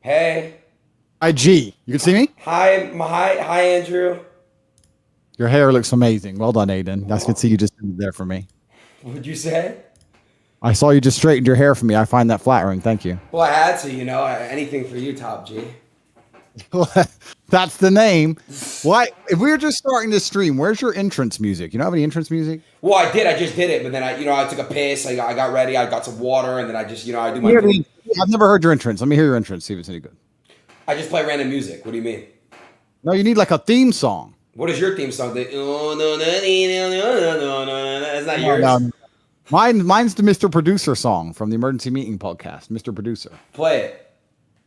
Hey. IG. You can see me? Hi, Andrew. Your hair looks amazing. Well done, Adin. That's good to see you just did there for me. What'd you say? I saw you just straightened your hair for me. I find that flattering. Thank you. Well, I had to, anything for you, Top G. That's the name. Why? If we were just starting this stream, where's your entrance music? You don't have any entrance music? Well, I did. I just did it, but then I took a piss. I got ready. I got some water, and then I just, I do my Hear thing. I've never heard your entrance. Let me hear your entrance. See if it's any good. I just play random music. What do you mean? No, you need like a theme song. What is your theme song? Oh, no, that's not No, yours. no. Mine's the Mr. Producer song from the Emergency Meeting podcast. Mr. Producer. Play it.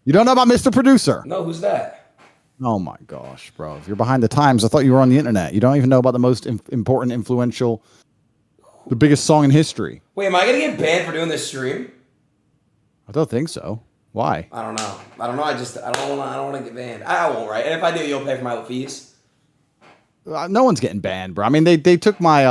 You don't know about Mr. Producer? No, who's that? Oh my gosh, bro. If you're behind the times, I thought you were on the internet. You don't even know about the most important, influential, the biggest song in history. Wait, am I gonna get banned for doing this stream? I don't think so. Why? I don't know. I don't want to get banned. I won't, right? And if I do, you'll pay for my fees. No one's getting banned, bro. I mean, they took my.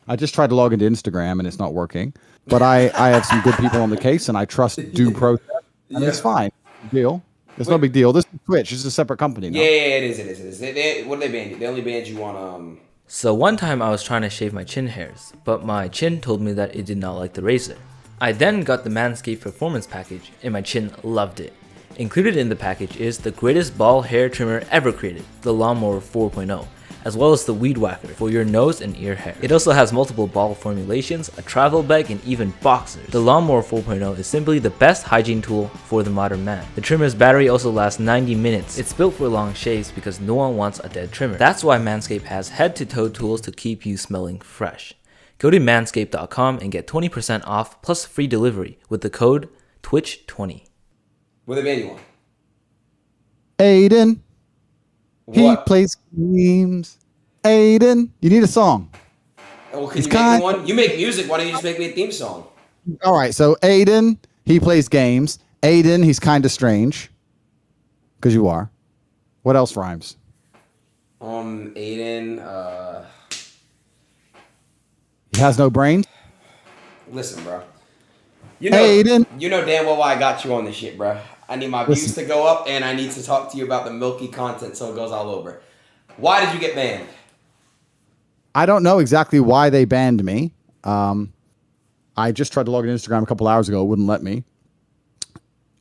I just tried to log into Instagram and it's not working. But I have some good people on the case and I trust due process. And Yeah. it's fine. Big deal. It's no big deal. This is Twitch. This is a separate company now. Yeah, it is. What did they ban you? They only banned you on So one time I was trying to shave my chin hairs, but my chin told me that it did not like the razor. I then got the Manscaped Performance Package and my chin loved it. Included in the package is the greatest ball hair trimmer ever created, the Lawnmower 4.0, as well as the Weed Whacker for your nose and ear hair. It also has multiple ball formulations, a travel bag, and even boxers. The Lawnmower 4.0 is simply the best hygiene tool for the modern man. The trimmer's battery also lasts 90 minutes. It's built for long shaves because no one wants a dead trimmer. That's why Manscaped has head-to-toe tools to keep you smelling fresh. Go to manscaped.com and get 20% off plus free delivery with the code TWITCH20. what they ban you on? Aiden. He What? plays games. Aiden. You need a song. Well, can He's you make kind- me one? You make music. Why don't you just make me a theme song? All right. So Aiden, he plays games. Aiden, he's kind of strange. Because you are. What else rhymes? Aiden. He has no brains. Listen, bro. Aiden. You know damn well why I got you on this shit, bro. I need my views to go up, and I need to talk to you about the milky content so it goes all over. Why did you get banned? I don't know exactly why they banned me. I just tried to log in Instagram a couple hours ago. It wouldn't let me.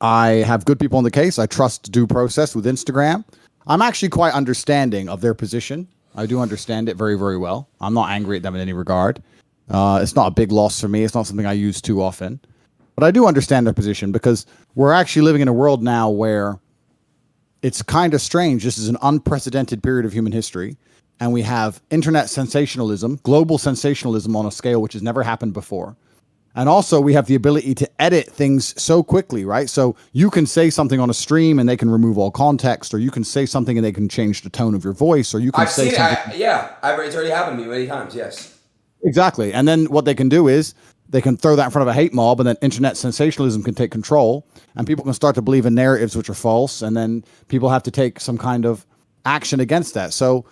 I have good people on the case. I trust due process with Instagram. I'm actually quite understanding of their position. I do understand it very, very well. I'm not angry at them in any regard. It's not a big loss for me. It's not something I use too often. But I do understand their position because we're actually living in a world now where it's kind of strange. This is an unprecedented period of human history. And we have internet sensationalism, global sensationalism on a scale which has never happened before. And also we have the ability to edit things so quickly, right? So you can say something on a stream and they can remove all context, or you can say something and they can change the tone of your voice, or you can I've say seen something. it's already happened to me many times. Yes. Exactly. And then what they can do is they can throw that in front of a hate mob, and then internet sensationalism can take control, and people can start to believe in narratives which are false, and then people have to take some kind of action against that. So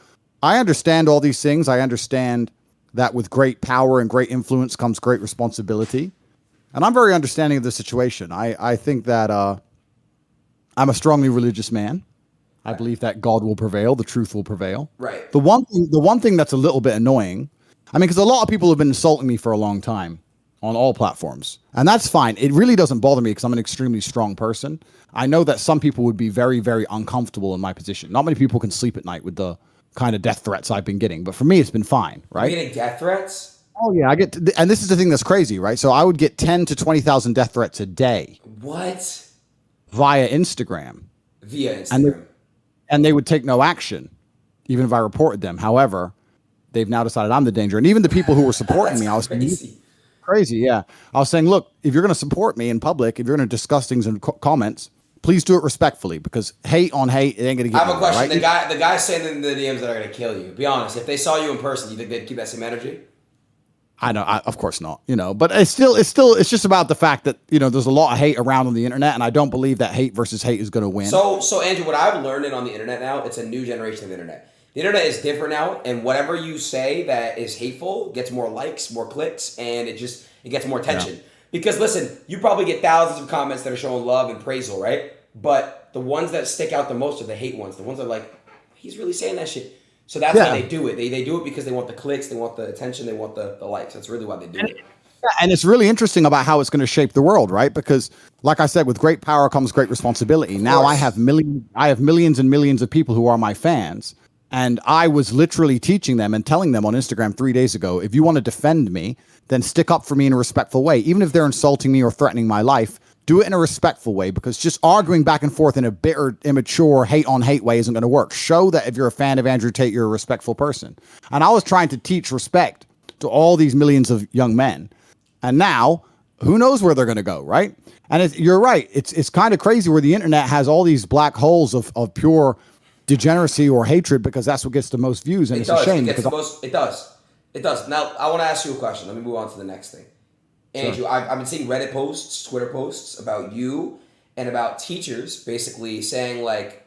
I understand all these things. I understand that with great power and great influence comes great responsibility. And I'm very understanding of the situation. I think that I'm a strongly religious man. I believe that God will prevail, the truth will prevail. Right. The one thing that's a little bit annoying, I mean, because a lot of people have been insulting me for a long time on all platforms, and that's fine. It really doesn't bother me because I'm an extremely strong person. I know that some people would be very, very uncomfortable in my position. Not many people can sleep at night with the kind of death threats I've been getting, but for me, it's been fine, You're right? getting death threats? Oh yeah, and this is the thing that's crazy, right? So I would get 10 to 20,000 death threats a day What? via Instagram, Via and Instagram. they would take no action, even if I reported them. However, they've now decided I'm the danger, and even the people who were supporting me, I was crazy. crazy. Yeah, I was saying, look, if you're going to support me in public, if you're going to discuss things in comments, please do it respectfully, because hate on hate, it ain't going to get. I have a question. Right? The guys sending the DMs that are gonna kill you. Be honest. If they saw you in person, do you think they'd keep that same energy? I know, of course not, but it's just about the fact that, there's a lot of hate around on the internet, and I don't believe that hate versus hate is going to win. So Andrew, what I've learned on the internet now, it's a new generation of internet. The internet is different now, and whatever you say that is hateful gets more likes, more clicks, and it gets more attention. Because listen, you probably get thousands of comments that are showing love and praisal, right? But the ones that stick out the most are the hate ones. The ones that are like, he's really saying that shit. So that's Yeah. why they do it. They do it because they want the clicks, they want the attention, they want the likes. That's really why they do it. Yeah, and it's really interesting about how it's going to shape the world, right? Because, like I said, with great power comes great responsibility. Now I have millions and millions of people who are my fans, and I was literally teaching them and telling them on Instagram 3 days ago, if you want to defend me, then stick up for me in a respectful way, even if they're insulting me or threatening my life. Do it in a respectful way, because just arguing back and forth in a bitter, immature, hate-on-hate way isn't going to work. Show that if you're a fan of Andrew Tate, you're a respectful person. And I was trying to teach respect to all these millions of young men. And now, who knows where they're going to go, right? And you're right. It's kind of crazy where the internet has all these black holes of pure degeneracy or hatred, because that's what gets the most views. And it's a shame. It does. It does. Now, I want to ask you a question. Let me move on to the next thing. Andrew, sure. I've been seeing Reddit posts, Twitter posts about you and about teachers basically saying, like,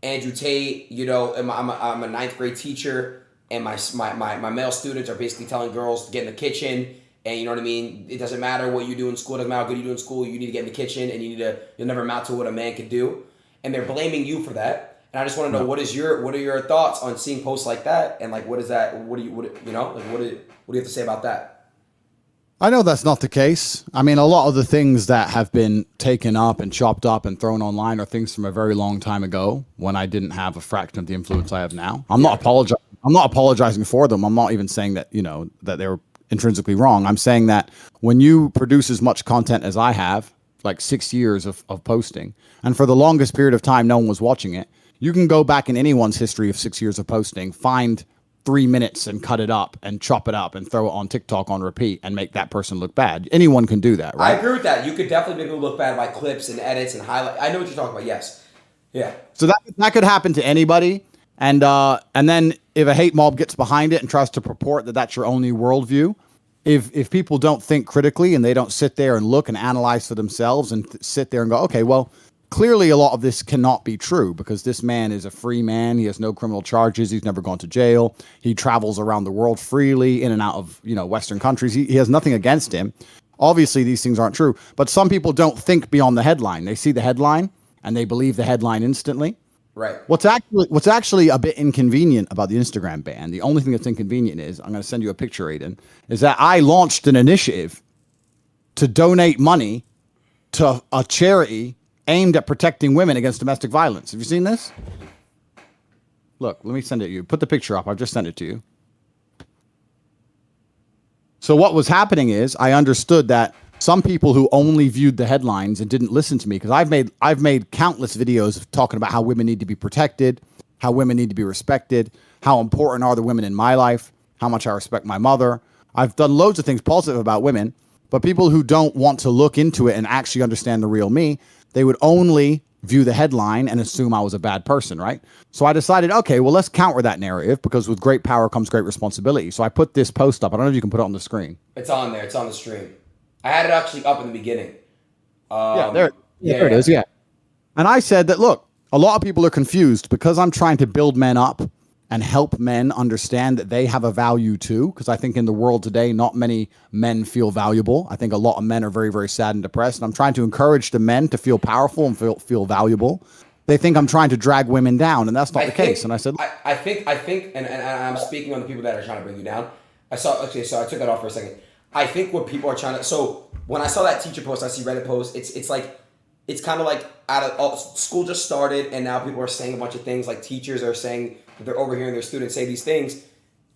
Andrew Tate, you know, I'm a ninth grade teacher, and my male students are basically telling girls to get in the kitchen. And you know what I mean? It doesn't matter what you do in school. It doesn't matter how good you do in school. You need to get in the kitchen, and you'll never amount to what a man can do. And they're blaming you for that. And I just want to know, what are your thoughts on seeing posts like that? And like, what is that? What do you have to say about that? I know that's not the case. I mean, a lot of the things that have been taken up and chopped up and thrown online are things from a very long time ago, when I didn't have a fraction of the influence I have now. I'm not apologizing for them. I'm not even saying that, you know, that they were intrinsically wrong. I'm saying that when you produce as much content as I have, like 6 years of posting, and for the longest period of time no one was watching it, you can go back in anyone's history of 6 years of posting, find 3 minutes and cut it up and chop it up and throw it on TikTok on repeat and make that person look bad. Anyone can do that, right? I agree with that. You could definitely make people look bad by clips and edits and highlight. I know what you're talking about. Yes. Yeah. So that could happen to anybody. And then if a hate mob gets behind it and tries to purport that that's your only worldview, if people don't think critically and they don't sit there and look and analyze for themselves and sit there and go, okay, well, clearly a lot of this cannot be true, because this man is a free man. He has no criminal charges. He's never gone to jail. He travels around the world freely in and out of, you know, Western countries. He has nothing against him. Obviously, these things aren't true, but some people don't think beyond the headline. They see the headline and they believe the headline instantly. Right. What's actually a bit inconvenient about the Instagram ban, the only thing that's inconvenient is, I'm going to send you a picture, Adin, is that I launched an initiative to donate money to a charity aimed at protecting women against domestic violence. Have you seen this? Look, let me send it to you. Put the picture up. I've just sent it to you. So what was happening is, I understood that some people who only viewed the headlines and didn't listen to me, because I've made countless videos talking about how women need to be protected, how women need to be respected, how important are the women in my life, how much I respect my mother. I've done loads of things positive about women, but people who don't want to look into it and actually understand the real me, they would only view the headline and assume I was a bad person, right? So I decided, okay, well, let's counter that narrative, because with great power comes great responsibility. So I put this post up. I don't know if you can put it on the screen. It's on there. It's on the stream. I had it actually up in the beginning. There it is, yeah. And I said that, look, a lot of people are confused because I'm trying to build men up and help men understand that they have a value too. Because I think in the world today, not many men feel valuable. I think a lot of men are very, very sad and depressed. And I'm trying to encourage the men to feel powerful and feel valuable. They think I'm trying to drag women down, and that's not the case. And I said, I think, and I'm speaking on the people that are trying to bring you down. So I took that off for a second. I think what people are trying to, so when I saw that teacher post, I see Reddit post, it's kind of like school just started, and now people are saying a bunch of things, like teachers are saying that they're overhearing their students say these things.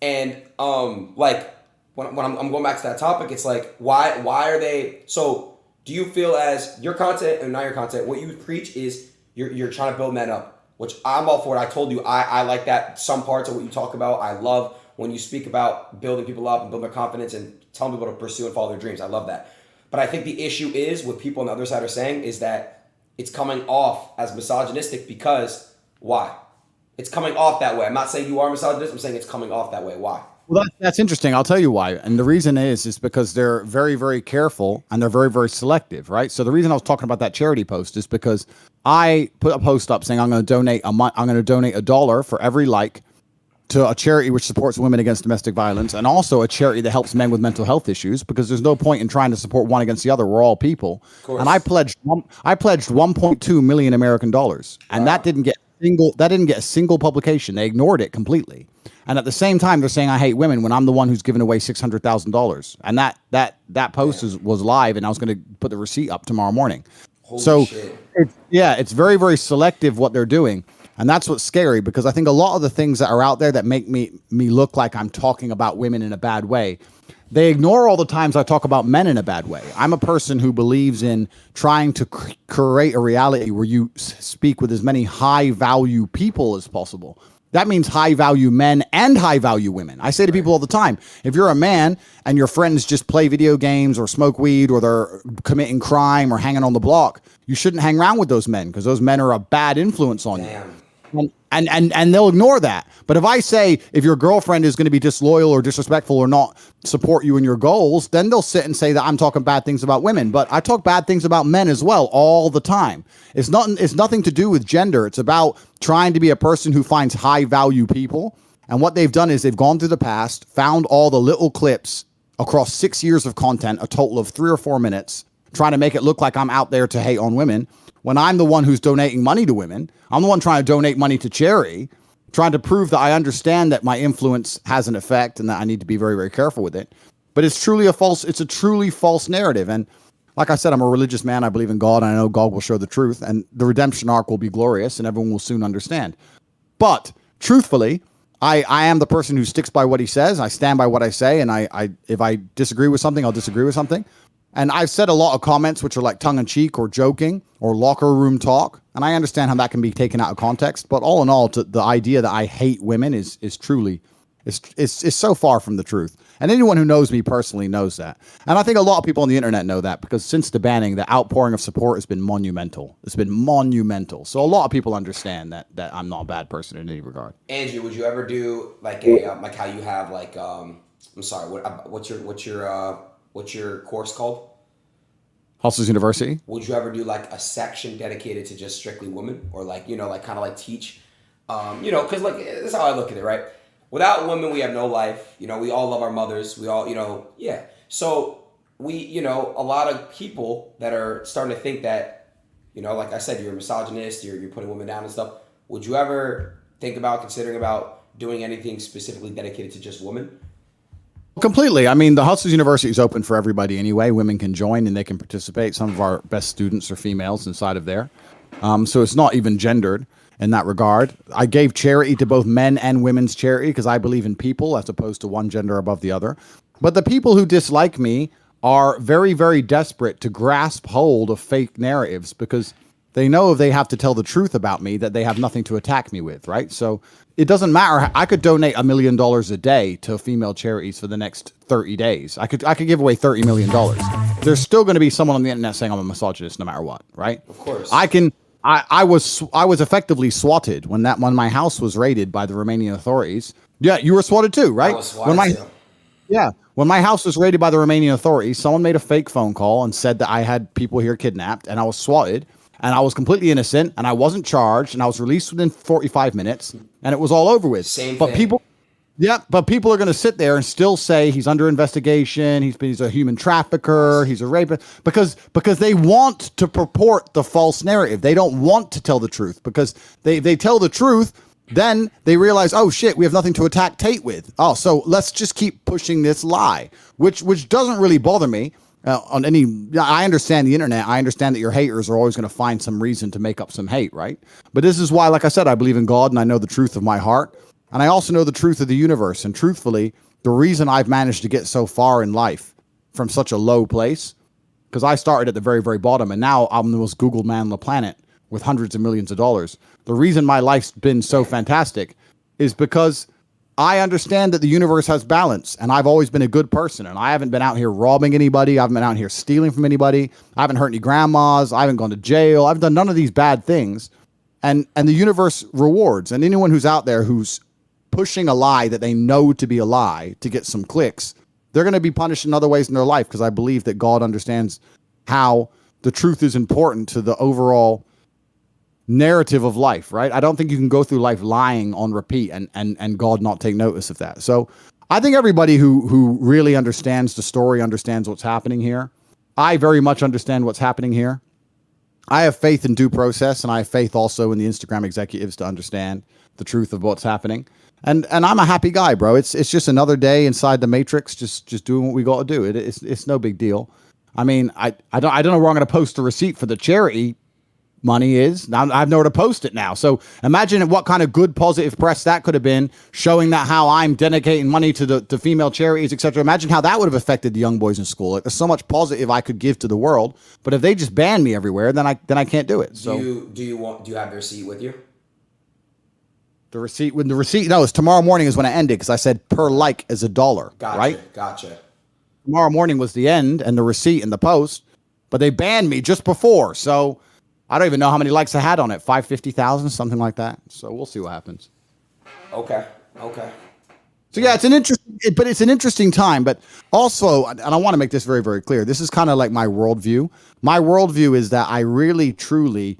And like when I'm going back to that topic, it's like, why are they, so do you feel as your content and not your content, what you preach is you're trying to build men up, which I'm all for it. I told you, I like that. Some parts of what you talk about, I love when you speak about building people up and building their confidence and telling people to pursue and follow their dreams. I love that. But I think the issue is, what people on the other side are saying, is that it's coming off as misogynistic, because why? It's coming off that way. I'm not saying you are misogynist. I'm saying it's coming off that way. Why? Well, that's interesting. I'll tell you why. And the reason is because they're very, very careful, and they're very, very selective, right? So the reason I was talking about that charity post is because I put a post up saying I'm going to donate $1 for every like to a charity which supports women against domestic violence, and also a charity that helps men with mental health issues, because there's no point in trying to support one against the other. We're all people. And I pledged 1.2 million American dollars, and that didn't get a single publication. They ignored it completely. And at the same time, they're saying I hate women when I'm the one who's given away $600,000. And that post was live, and I was going to put the receipt up tomorrow morning. Holy shit. It's very, very selective what they're doing. And that's what's scary, because I think a lot of the things that are out there that make me look like I'm talking about women in a bad way, they ignore all the times I talk about men in a bad way. I'm a person who believes in trying to create a reality where you speak with as many high-value people as possible. That means high-value men and high-value women. I say to people all the time, if you're a man and your friends just play video games or smoke weed or they're committing crime or hanging on the block, you shouldn't hang around with those men, because those men are a bad influence on you. And they'll ignore that. But if I say, if your girlfriend is going to be disloyal or disrespectful or not support you in your goals, then they'll sit and say that I'm talking bad things about women. But I talk bad things about men as well all the time. It's nothing to do with gender. It's about trying to be a person who finds high value people. And what they've done is they've gone through the past, found all the little clips across 6 years of content, a total of 3 or 4 minutes, trying to make it look like I'm out there to hate on women, when I'm the one who's donating money to women. I'm the one trying to donate money to charity, trying to prove that I understand that my influence has an effect and that I need to be very, very careful with it. But it's a truly false narrative. And like I said, I'm a religious man. I believe in God, and I know God will show the truth, and the redemption arc will be glorious, and everyone will soon understand. But truthfully, I am the person who sticks by what he says. I stand by what I say, and if I disagree with something, I'll disagree with something. And I've said a lot of comments which are like tongue-in-cheek or joking or locker room talk, and I understand how that can be taken out of context. But all in all, the idea that I hate women is truly is so far from the truth. And anyone who knows me personally knows that. And I think a lot of people on the internet know that, because since the banning, the outpouring of support has been monumental. It's been monumental. So a lot of people understand that I'm not a bad person in any regard. Andrew, would you ever do like a like how you have like I'm sorry, what's your course called? Hustlers University. Would you ever do like a section dedicated to just strictly women, or like, like kind of like teach, because like this is how I look at it, right? Without women, we have no life. We all love our mothers. We all, yeah. So we, a lot of people that are starting to think that, like I said, you're a misogynist, you're putting women down and stuff. Would you ever considering about doing anything specifically dedicated to just women? Completely. I mean, the Hustlers University is open for everybody anyway. Women can join and they can participate. Some of our best students are females inside of there. So it's not even gendered in that regard. I gave charity to both men and women's charity because I believe in people as opposed to one gender above the other. But the people who dislike me are very, very desperate to grasp hold of fake narratives, because they know if they have to tell the truth about me, that they have nothing to attack me with, right? So it doesn't matter. I could donate $1 million a day to female charities for the next 30 days. I could give away $30 million. There's still going to be someone on the internet saying I'm a misogynist no matter what, right? Of course. I was effectively swatted when my house was raided by the Romanian authorities. Yeah, you were swatted too, right? I was swatted too. Yeah. When my house was raided by the Romanian authorities, someone made a fake phone call and said that I had people here kidnapped, and I was swatted, and I was completely innocent, and I wasn't charged, and I was released within 45 minutes, and it was all over with. But people are going to sit there and still say he's under investigation, he's a human trafficker, he's a rapist, because they want to purport the false narrative. They don't want to tell the truth, because they tell the truth, then they realize, oh shit, we have nothing to attack Tate with. Oh, so let's just keep pushing this lie, which doesn't really bother me. I understand the internet. I understand that your haters are always going to find some reason to make up some hate, right? But this is why, like I said, I believe in God and I know the truth of my heart. And I also know the truth of the universe. And truthfully, the reason I've managed to get so far in life from such a low place, because I started at the very, very bottom, and now I'm the most Googled man on the planet with hundreds of millions of dollars. The reason my life's been so fantastic is because I understand that the universe has balance, and I've always been a good person, and I haven't been out here robbing anybody. I haven't been out here stealing from anybody. I haven't hurt any grandmas. I haven't gone to jail. I've done none of these bad things. And the universe rewards. And anyone who's out there who's pushing a lie that they know to be a lie to get some clicks, they're going to be punished in other ways in their life, because I believe that God understands how the truth is important to the overall narrative of life, right? I don't think you can go through life lying on repeat and God not take notice of that. So I think everybody who really understands the story understands what's happening here. I very much understand what's happening here. I have faith in due process, and I have faith also in the Instagram executives to understand the truth of what's happening. And I'm a happy guy, bro. It's just another day inside the matrix, just doing what we got to do. It's no big deal. I mean, I don't know where I'm going to post the receipt for the charity money is. Now I have nowhere to post it now. So imagine what kind of good positive press that could have been, showing that how I'm dedicating money to the female charities, etc. Imagine how that would have affected the young boys in school. Like, there's so much positive I could give to the world, but if they just ban me everywhere, then I can't do it. So do you have the receipt with you? The receipt, no, it's tomorrow morning is when I ended, because I said per like is $1. Gotcha, right? Gotcha. Tomorrow morning was the end and the receipt and the post, but they banned me just before. So I don't even know how many likes I had on it. 550,000, something like that. So we'll see what happens. Okay. So yeah, it's an interesting time, but also, and I want to make this very, very clear. This is kind of like my worldview. My worldview is that I really, truly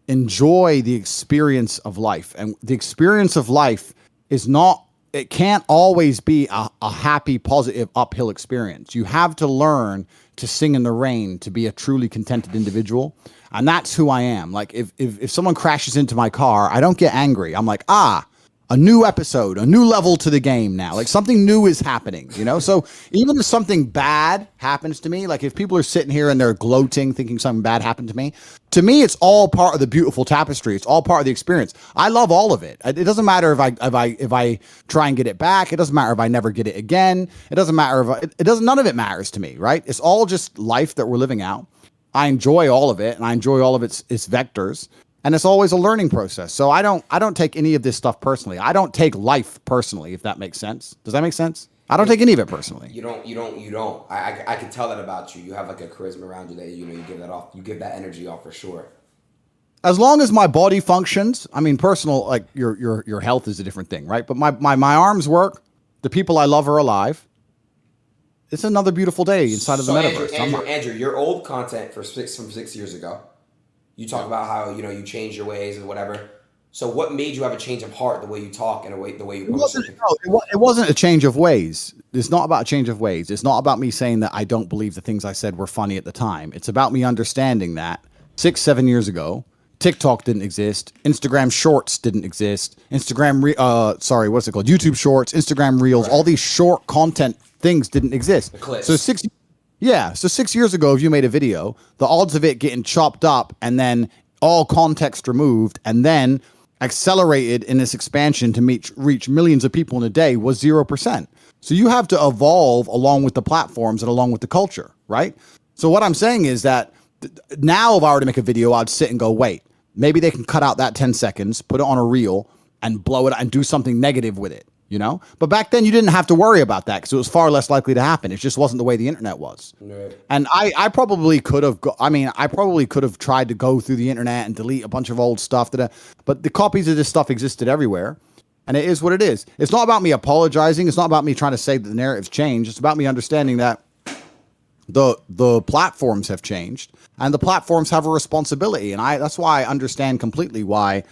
enjoy the experience of life, and the experience of life is not. It can't always be a happy, positive, uphill experience. You have to learn to sing in the rain to be a truly contented individual. And that's who I am. Like, if someone crashes into my car, I don't get angry. I'm like, a new episode, a new level to the game now. Like, something new is happening, you know? So even if something bad happens to me, like if people are sitting here and they're gloating, thinking something bad happened to me, it's all part of the beautiful tapestry. It's all part of the experience. I love all of it. It doesn't matter if I try and get it back. It doesn't matter if I never get it again. It doesn't matter none of it matters to me, right? It's all just life that we're living out. I enjoy all of it, and I enjoy all of its vectors. And it's always a learning process. So I don't take any of this stuff personally. I don't take life personally, if that makes sense. Does that make sense? I don't take any of it personally. You don't. I can tell that about you. You have like a charisma around you that you give that off. You give that energy off for sure. As long as my body functions, I mean, personal, like your health is a different thing, right? But my arms work. The people I love are alive. It's another beautiful day inside of the metaverse. Andrew, your old content from 6 years ago. You talk about how, you change your ways and whatever. So what made you have a change of heart, the way you talk and the way you post? It wasn't a change of ways. It's not about a change of ways. It's not about me saying that I don't believe the things I said were funny at the time. It's about me understanding that 6-7 years ago, TikTok didn't exist. Instagram Shorts didn't exist. What's it called? YouTube Shorts, Instagram Reels, all these short content things didn't exist. The clips. So 6 years ago, if you made a video, the odds of it getting chopped up and then all context removed and then accelerated in this expansion to reach millions of people in a day was 0%. So you have to evolve along with the platforms and along with the culture, right? So what I'm saying is that now if I were to make a video, I'd sit and go, wait, maybe they can cut out that 10 seconds, put it on a reel and blow it and do something negative with it. But back then you didn't have to worry about that because it was far less likely to happen. It just wasn't the way the internet was. Right. And I probably could have tried to go through the internet and delete a bunch of old stuff but the copies of this stuff existed everywhere, and it is what it is. It's not about me apologizing. It's not about me trying to say that the narrative's changed. It's about me understanding that the platforms have changed and the platforms have a responsibility. And that's why I understand completely why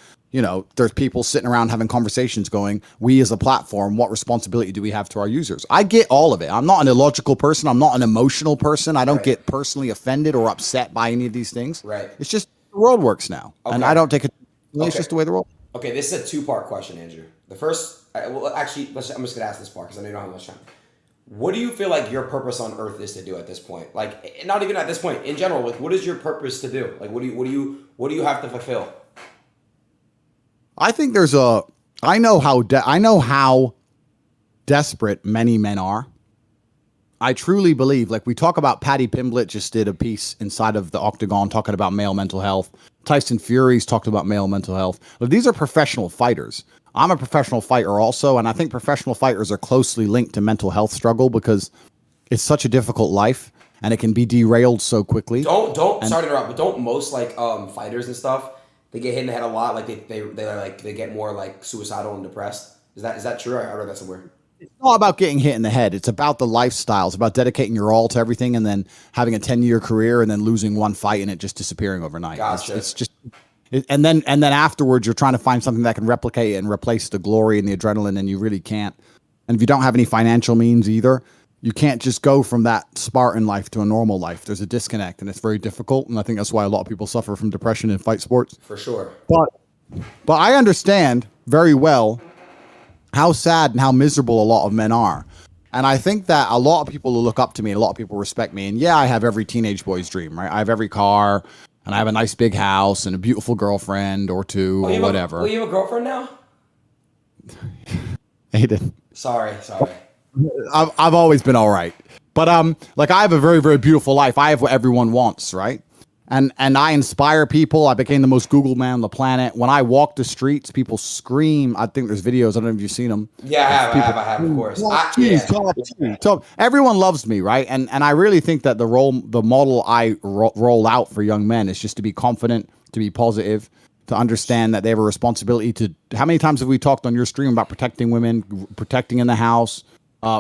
there's people sitting around having conversations going, we as a platform, what responsibility do we have to our users? I get all of it. I'm not an illogical person. I'm not an emotional person. I don't get personally offended or upset by any of these things. Right. It's just the world works now. Okay. And I don't take it. It's just the way the world. Okay, this is a 2-part question, Andrew. The first, I'm just going to ask this part because I know you don't have much time. What do you feel like your purpose on Earth is to do at this point? Like, not even at this point, in general, like, what is your purpose to do? Like, what do you have to fulfill? I think I know how desperate many men are. I truly believe, like we talk about, Patty Pimblett just did a piece inside of the Octagon talking about male mental health. Tyson Fury's talked about male mental health. But these are professional fighters. I'm a professional fighter also, and I think professional fighters are closely linked to mental health struggle because it's such a difficult life and it can be derailed so quickly. Sorry to interrupt, but don't most fighters and stuff, they get hit in the head a lot, like they get more like suicidal and depressed? Is that true? I read that somewhere. It's not about getting hit in the head. It's about the lifestyle. It's about dedicating your all to everything and then having a 10-year career and then losing one fight and it just disappearing overnight. Gotcha. And then afterwards, you're trying to find something that can replicate it and replace the glory and the adrenaline, and you really can't. And if you don't have any financial means either, you can't just go from that Spartan life to a normal life. There's a disconnect, and it's very difficult. And I think that's why a lot of people suffer from depression in fight sports. For sure. But I understand very well how sad and how miserable a lot of men are. And I think that a lot of people who look up to me, a lot of people respect me. And yeah, I have every teenage boy's dream, right? I have every car, and I have a nice big house and a beautiful girlfriend or two or whatever. You have a girlfriend now? Adin. Sorry. I've always been all right. But like I have a very, very beautiful life. I have what everyone wants, right? And I inspire people. I became the most Googled man on the planet. When I walk the streets, people scream. I think there's videos. I don't know if you've seen them. Yeah, I have, of course. Top. Everyone loves me, right? And I really think that the model I roll out for young men is just to be confident, to be positive, to understand that they have a responsibility to. How many times have we talked on your stream about protecting women, protecting in the house,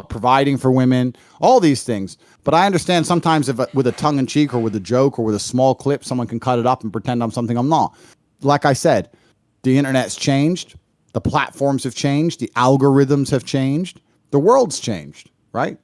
providing for women, all these things. But I understand sometimes if with a tongue in cheek or with a joke or with a small clip, someone can cut it up and pretend I'm something I'm not. Like I said, the internet's changed. The platforms have changed. The algorithms have changed. The world's changed, right?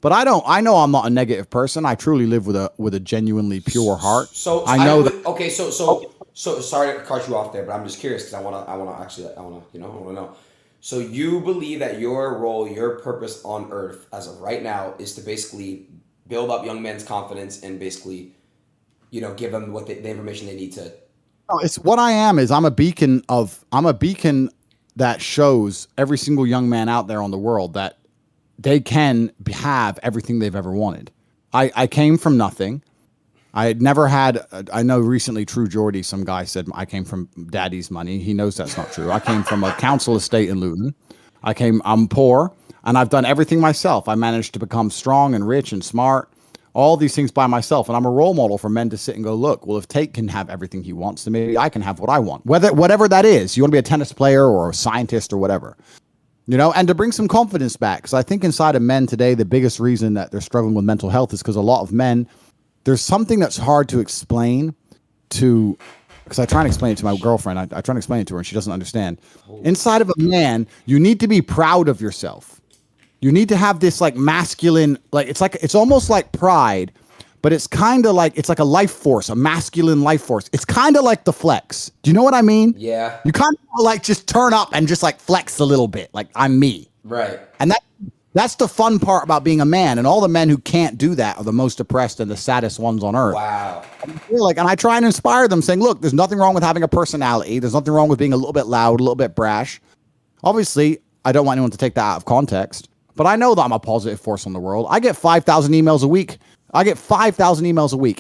But I know I'm not a negative person. I truly live with a genuinely pure heart. So I know that. Okay, so sorry to cut you off there, but I'm just curious because I want to know. So you believe that your role, your purpose on Earth as of right now is to basically build up young men's confidence and basically, give them what the information they need to. No, it's what I am is I'm a beacon that shows every single young man out there on the world that they can have everything they've ever wanted. I came from nothing. I had never had, I know recently True Geordie, some guy said I came from daddy's money. He knows that's not true. I came from a council estate in Luton. I'm poor and I've done everything myself. I managed to become strong and rich and smart, all these things by myself. And I'm a role model for men to sit and go, look, well, if Tate can have everything he wants, then maybe I can have what I want. Whatever that is, you want to be a tennis player or a scientist or whatever, and to bring some confidence back. Because I think inside of men today, the biggest reason that they're struggling with mental health is because a lot of men, there's something that's hard to explain because I try and explain it to my girlfriend. I try and explain it to her and she doesn't understand. Inside of a man, you need to be proud of yourself. You need to have this like masculine, it's almost like pride, but it's kind of like, it's like a life force, a masculine life force. It's kind of like the flex. Do you know what I mean? Yeah. You kind of like just turn up and just like flex a little bit. Like I'm me. Right. And that's the fun part about being a man, and all the men who can't do that are the most depressed and the saddest ones on earth. Wow. And I try and inspire them saying, look, there's nothing wrong with having a personality. There's nothing wrong with being a little bit loud, a little bit brash. Obviously, I don't want anyone to take that out of context, but I know that I'm a positive force on the world. I get 5,000 emails a week.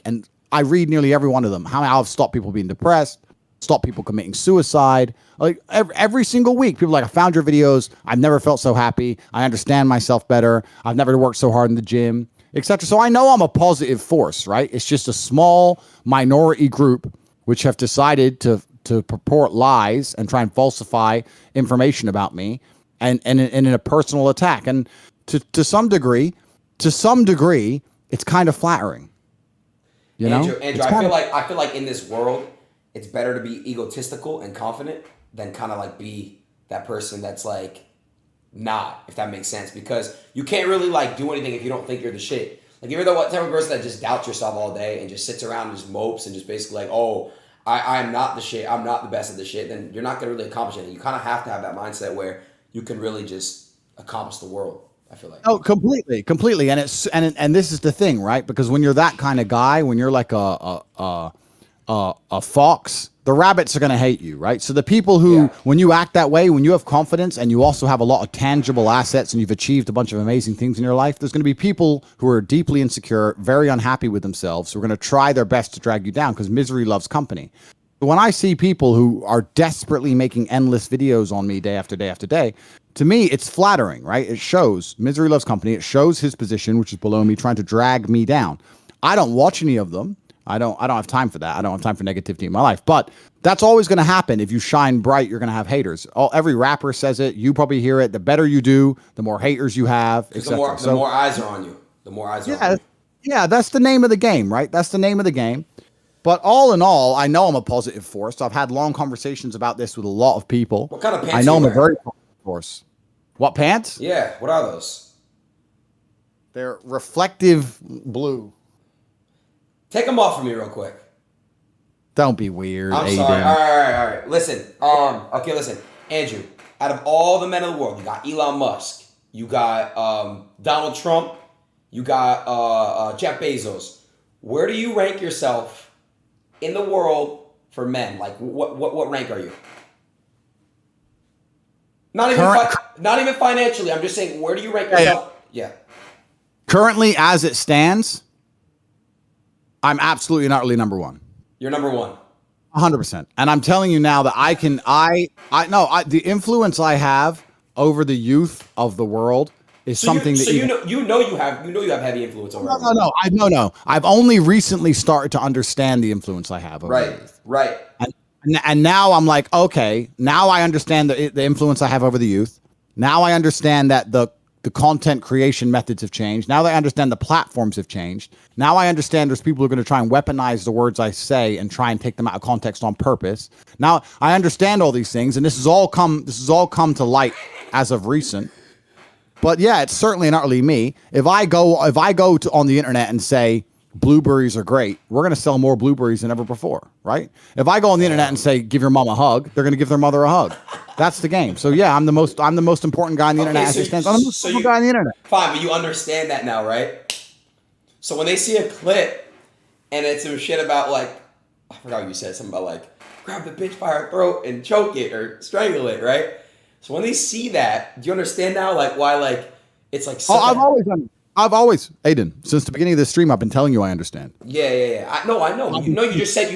And I read nearly every one of them. How I've stopped people being depressed, stopped people committing suicide. Like every single week, people are like, I found your videos. I've never felt so happy. I understand myself better. I've never worked so hard in the gym, etc. So I know I'm a positive force, right? It's just a small minority group which have decided to purport lies and try and falsify information about me and in a personal attack. And to some degree, it's kind of flattering. Andrew, I feel like in this world, it's better to be egotistical and confident than kind of like be that person that's like not, if that makes sense, because you can't really like do anything if you don't think you're the shit. Like you're the type of person that just doubts yourself all day and just sits around and just mopes and just basically like, oh, I'm not the shit, I'm not the best of the shit, then you're not gonna really accomplish anything. You kind of have to have that mindset where you can really just accomplish the world. I feel like. Oh, completely. And and this is the thing, right? Because when you're that kind of guy, when you're like a fox, the rabbits are going to hate you, right? So the people who, when you act that way, when you have confidence and you also have a lot of tangible assets and you've achieved a bunch of amazing things in your life, there's going to be people who are deeply insecure, very unhappy with themselves, who are going to try their best to drag you down because misery loves company. When I see people who are desperately making endless videos on me day after day after day, to me, it's flattering, right? It shows misery loves company. It shows his position, which is below me, trying to drag me down. I don't watch any of them. I don't have time for that. I don't have time for negativity in my life. But that's always going to happen. If you shine bright, you're going to have haters. Every rapper says it. You probably hear it. The better you do, the more haters you have. The more eyes are on you. The more eyes are on you. Yeah, that's the name of the game, right? That's the name of the game. But all in all, I know I'm a positive force. I've had long conversations about this with a lot of people. What kind of pants I know you I'm a wearing? very positive force. What pants? Yeah, what are those? They're reflective blue. Take them off for me real quick. Don't be weird, I'm Adin. sorry. All right. Listen. Okay, listen. Andrew, out of all the men in the world, you got Elon Musk, you got Donald Trump, you got Jeff Bezos. Where do you rank yourself in the world for men? Like, what rank are you? Not even financially. I'm just saying, where do you rank yourself? Yeah. Currently, as it stands, I'm absolutely not really number one. You're number one. 100%. And I'm telling you now that the influence I have over the youth of the world is something that you have heavy influence over. No. I've only recently started to understand the influence I have over the youth. Right. And now I'm like, okay, now I understand the influence I have over the youth. Now I understand that the content creation methods have changed. Now that I understand the platforms have changed. Now I understand there's people who are going to try and weaponize the words I say and try and take them out of context on purpose. Now I understand all these things, and this has all come to light as of recent. But yeah, it's certainly not really me. If I go on the internet and say blueberries are great, we're going to sell more blueberries than ever before, right? If I go on the internet and say give your mom a hug, they're going to give their mother a hug. That's the game. So yeah, I'm the most important guy on the internet. I'm the most important guy on the internet. Fine, but you understand that now, right? So when they see a clip and it's some shit about like, I forgot what you said, something about like grab the bitch by her throat and choke it or strangle it, right? So when they see that, do you understand now like why like it's like? I've always, Adin, since the beginning of this stream, I've been telling you I understand. Yeah. I know. You just said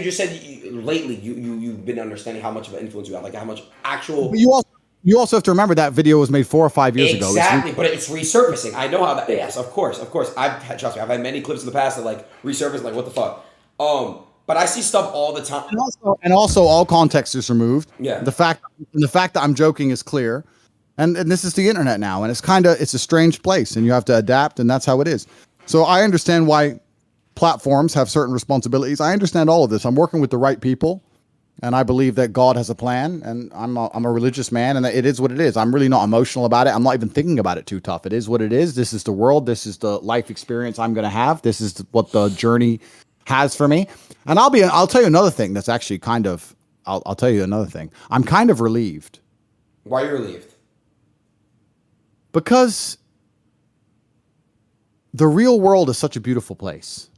lately you've been understanding how much of an influence you have, like how much actual. But you also have to remember that video was made 4 or 5 years ago. Exactly, but it's resurfacing. I know how that. Yes, of course. Trust me. I've had many clips in the past that like resurface, like what the fuck. But I see stuff all the time. And also all context is removed. Yeah. The fact that I'm joking is clear. And this is the internet now, and it's a strange place, and you have to adapt, and that's how it is. So I understand why platforms have certain responsibilities. I understand all of this. I'm working with the right people, and I believe that God has a plan, and I'm a religious man, and it is what it is. I'm really not emotional about it. I'm not even thinking about it too tough. It is what it is. This is the world. This is the life experience I'm going to have. This is what the journey has for me. And I'll tell you another thing that's actually I'll tell you another thing. I'm kind of relieved. Why are you relieved? Because the real world is such a beautiful place.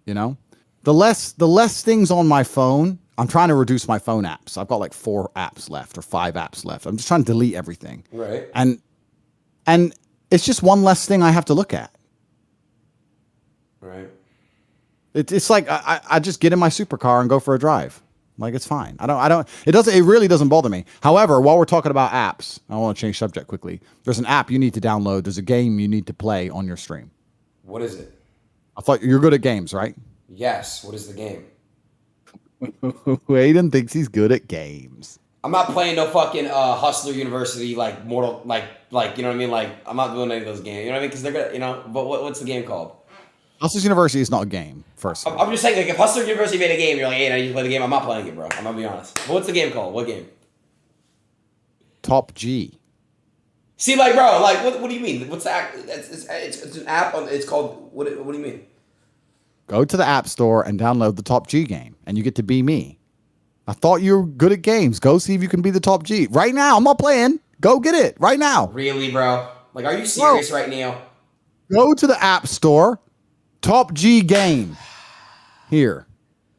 You know, the less things on my phone, I'm trying to reduce my phone apps. I've got like 4 apps left or 5 apps left. I'm just trying to delete everything. Right. And it's just one less thing I have to look at. Right. It's like I just get in my supercar and go for a drive. Like, it's fine. It really doesn't bother me. However, while we're talking about apps, I want to change subject quickly. There's an app you need to download. There's a game you need to play on your stream. What is it? I thought you're good at games, right? Yes. What is the game? Aiden thinks he's good at games. I'm not playing no fucking Hustler University like Mortal like you know what I mean? Like I'm not doing any of those games. You know what I mean? Because they're gonna, you know. But what's the game called? Hustlers University is not a game, first. I'm just saying, like, if Hustler University made a game, you're like, hey, I need to play the game. I'm not playing it, bro. I'm gonna be honest. But what's the game called? What game? Top G. See, like, bro, like, what do you mean? What's the app? It's an app. It's called. What do you mean? Go to the App Store and download the Top G game, and you get to be me. I thought you were good at games. Go see if you can be the Top G right now. I'm not playing. Go get it right now. Really, bro? Like, are you serious right now? Go to the App Store. Top G game. Here.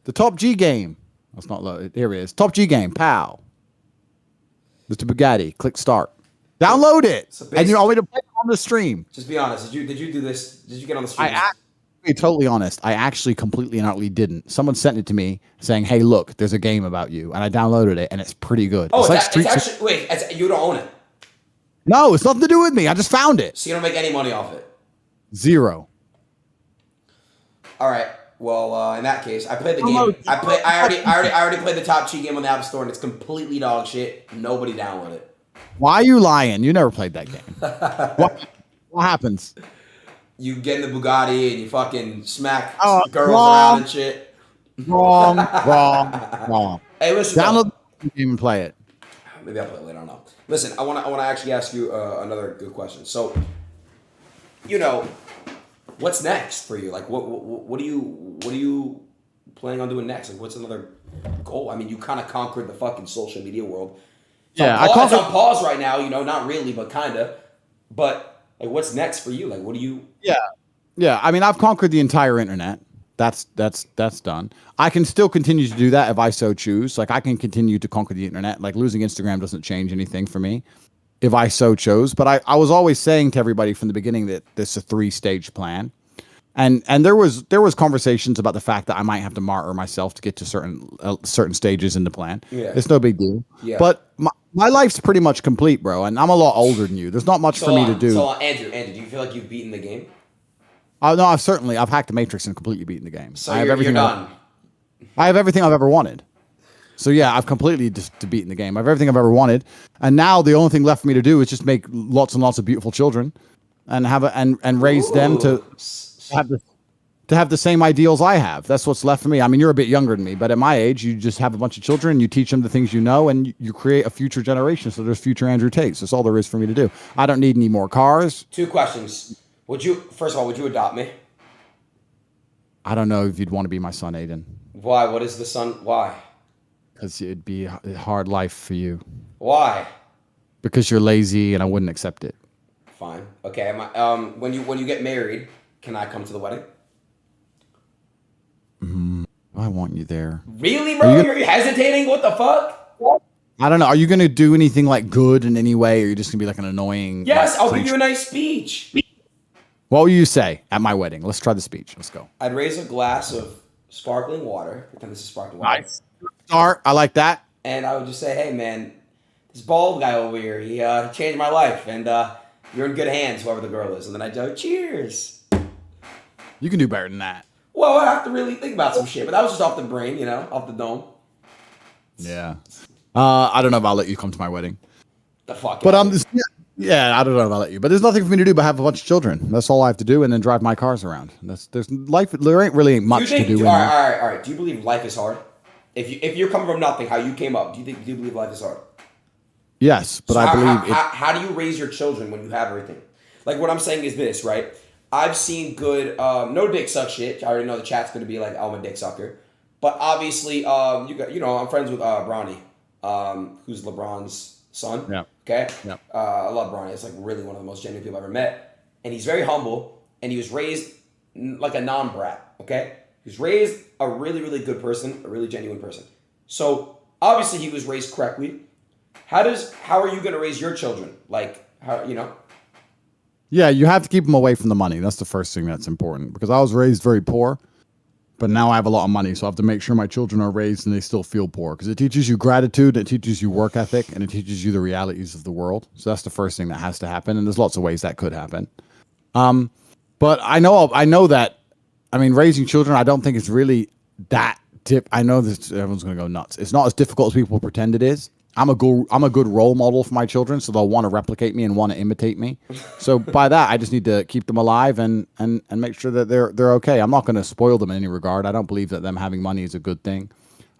The Top G game. That's not loaded. Here it is. Top G game. Pow. Mr. Bugatti. Click start. Download it. So and you want me to play it on the stream. Just be honest. Did you do this? Did you get on the stream? To be totally honest, I actually completely and utterly didn't. Someone sent it to me saying, hey, look, there's a game about you. And I downloaded it, and it's pretty good. Oh, it's you don't own it? No, it's nothing to do with me. I just found it. So you don't make any money off it? 0. All right. Well, in that case, I played the game. I already played the Top G game on the App Store, and it's completely dog shit. Nobody downloaded it. Why are you lying? You never played that game. What happens? You get in the Bugatti and you fucking smack girls wrong. around and shit. Wrong, wrong, wrong. Hey, listen. Download the game and play it. Maybe I'll play it later. I don't know. Listen, I want to actually ask you another good question. So, what's next for you? Like, what do you planning on doing next? Like, what's another goal? I mean, you kind of conquered the fucking social media world. So Yeah, it's on pause right now. Not really, but kind of. But like, what's next for you? Like, what do you? Yeah. I mean, I've conquered the entire internet. That's done. I can still continue to do that if I so choose. Like, I can continue to conquer the internet. Like, losing Instagram doesn't change anything for me if I so chose. But I was always saying to everybody from the beginning that this is a 3-stage plan. And there was conversations about the fact that I might have to martyr myself to get to certain stages in the plan. Yeah. It's no big deal. Yeah. But my life's pretty much complete, bro. And I'm a lot older than you. There's not much for me to do. So, Andrew, do you feel like you've beaten the game? No, I've hacked the Matrix and completely beaten the game. So I have you're everything. done. I have everything I've ever wanted. So yeah, I've completely just beaten the game. I have everything I've ever wanted, and now the only thing left for me to do is just make lots and lots of beautiful children, and and raise them to have the same ideals I have. That's what's left for me. I mean, you're a bit younger than me, but at my age, you just have a bunch of children, you teach them the things you know, and you create a future generation. So there's future Andrew Tates. That's all there is for me to do. I don't need any more cars. 2 questions. First of all, would you adopt me? I don't know if you'd want to be my son, Adin. Why? What is the son? Why? Because it'd be a hard life for you. Why? Because you're lazy and I wouldn't accept it. Fine. Okay. When you get married, can I come to the wedding? I want you there. Really, bro? You're hesitating? What the fuck? I don't know. Are you going to do anything like good in any way, or are you just going to be like an annoying... Yes, like, I'll give you a nice speech. What will you say at my wedding? Let's try the speech. Let's go. I'd raise a glass of sparkling water. Pretend this is sparkling water. Nice. Start. I like that. And I would just say, hey, man, this bald guy over here, he changed my life. And you're in good hands, whoever the girl is. And then I'd go, cheers. You can do better than that. Well, I have to really think about some shit. But that was just off the brain, off the dome. Yeah. I don't know if I'll let you come to my wedding. The fuck? But I'm just... Yeah, I don't know if I'll let you. But there's nothing for me to do but have a bunch of children. That's all I have to do, and then drive my cars around. There ain't really much to do. All right. Do you believe life is hard? If you're coming from nothing, how you came up, do you believe life is hard? Yes, but I believe how do you raise your children when you have everything? Like, what I'm saying is this, right? I've seen good, no dick suck shit. I already know the chat's gonna be like, oh, I'm a dick sucker. But obviously, I'm friends with Bronny, who's LeBron's son. Yeah. Okay. Yeah. I love Bronny. It's like really one of the most genuine people I've ever met, and he's very humble, and he was raised like a non-brat. Okay. He was raised a really, really good person, a really genuine person. So obviously, he was raised correctly. How are you gonna raise your children? Like, how? Yeah, you have to keep them away from the money. That's the first thing that's important, because I was raised very poor, but now I have a lot of money, so I have to make sure my children are raised and they still feel poor, because it teaches you gratitude, it teaches you work ethic, and it teaches you the realities of the world. So that's the first thing that has to happen, and there's lots of ways that could happen. But I know that, I mean, raising children, I don't think it's really that I know this, everyone's going to go nuts. It's not as difficult as people pretend it is. I'm a good role model for my children, so they'll want to replicate me and want to imitate me. So by that, I just need to keep them alive and make sure that they're okay. I'm not going to spoil them in any regard. I don't believe that them having money is a good thing.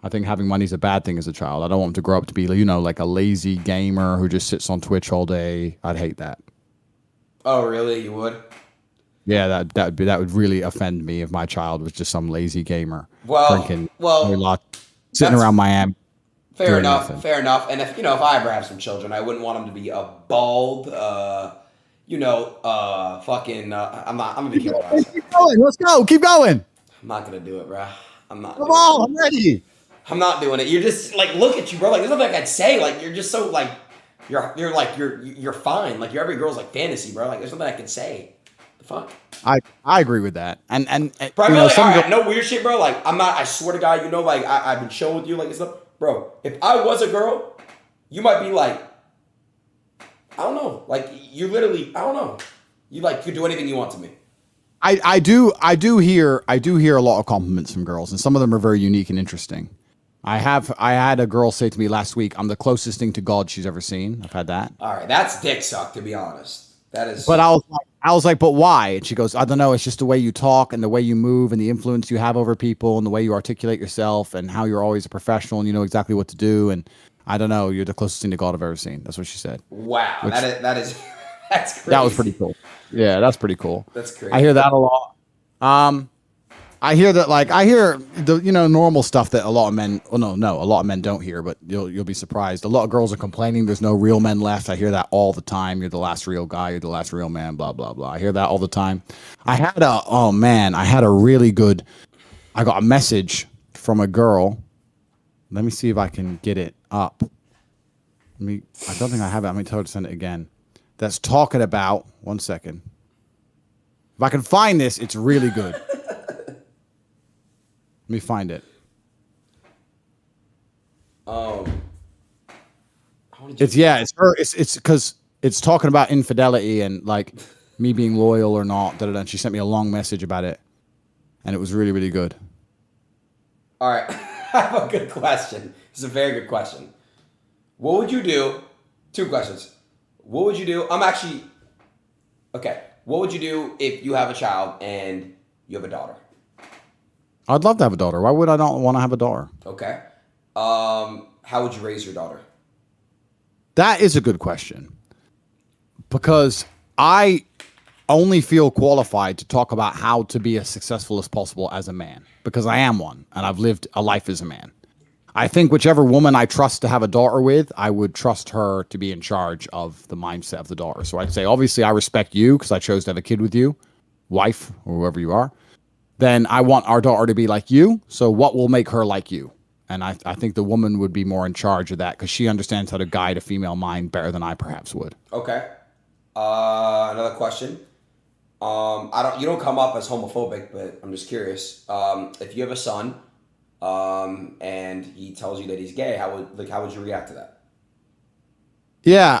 I think having money is a bad thing as a child. I don't want them to grow up to be, like a lazy gamer who just sits on Twitch all day. I'd hate that. Oh, really? You would? Yeah, that would really offend me if my child was just some lazy gamer drinking sitting around Miami. Fair enough. And if I ever have some children, I wouldn't want them to be a bald, I'm gonna be careful. Keep going. Let's go. Keep going. I'm not gonna do it, bro. I'm not. Come on, I'm ready. I'm not doing it. You're just like, look at you, bro. Like, there's nothing I could say. Like, you're just so like, you're fine. Like, you're every girl's like fantasy, bro. Like, there's nothing I can say. The fuck. I agree with that. And bro, no weird shit, bro. Like, I'm not. I swear to God, like I've been chilling with you, like and stuff. Bro, if I was a girl, you might be like, I don't know. Like, you literally, I don't know. You could do anything you want to me. I do hear a lot of compliments from girls, and some of them are very unique and interesting. I had a girl say to me last week, I'm the closest thing to God she's ever seen. I've had that. All right, that's dick suck, to be honest. That is. But I was like, I was like, but why? And she goes, I don't know. It's just the way you talk and the way you move and the influence you have over people and the way you articulate yourself and how you're always a professional and you know exactly what to do. And I don't know. You're the closest thing to God I've ever seen. That's what she said. Wow, that is that's crazy. That was pretty cool. Yeah, that's pretty cool. That's crazy. I hear that a lot. I hear that, like, I hear the, normal stuff that a lot of men, well, no, a lot of men don't hear, but you'll be surprised. A lot of girls are complaining there's no real men left. I hear that all the time. You're the last real guy. You're the last real man, blah, blah, blah. I hear that all the time. I got a message from a girl. Let me see if I can get it up. I don't think I have it. I'm going to tell her to send it again. That's talking about, one second. If I can find this, it's really good. Let me find it. It's her. It's because it's talking about infidelity and like me being loyal or not. Da, da, da. And she sent me a long message about it, and it was really, really good. All right, I have a good question. It's a very good question. What would you do? 2 questions. What would you do? Okay. What would you do if you have a child and you have a daughter? I'd love to have a daughter. Why would I not want to have a daughter? Okay. How would you raise your daughter? That is a good question. Because I only feel qualified to talk about how to be as successful as possible as a man. Because I am one, and I've lived a life as a man. I think whichever woman I trust to have a daughter with, I would trust her to be in charge of the mindset of the daughter. So I'd say, obviously, I respect you because I chose to have a kid with you, wife, or whoever you are. Then I want our daughter to be like you. So what will make her like you? And I think the woman would be more in charge of that because she understands how to guide a female mind better than I perhaps would. Okay. Another question. You don't come up as homophobic, but I'm just curious. If you have a son, and he tells you that he's gay, how would you react to that? Yeah,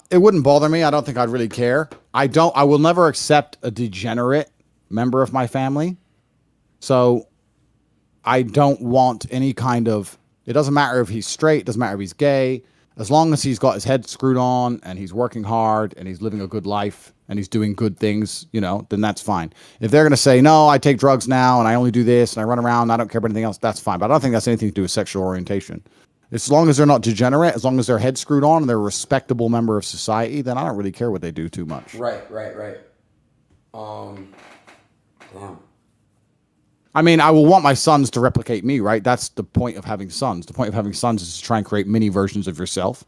it wouldn't bother me. I don't think I'd really care. I will never accept a degenerate member of my family. So I don't want any kind of, it doesn't matter if he's straight, it doesn't matter if he's gay, as long as he's got his head screwed on and he's working hard and he's living a good life and he's doing good things, then that's fine. If they're going to say, no, I take drugs now and I only do this and I run around and I don't care about anything else, that's fine. But I don't think that's anything to do with sexual orientation. As long as they're not degenerate, as long as their head's screwed on and they're a respectable member of society, then I don't really care what they do too much. Right. Damn. I mean, I will want my sons to replicate me, right? That's the point of having sons. The point of having sons is to try and create mini versions of yourself.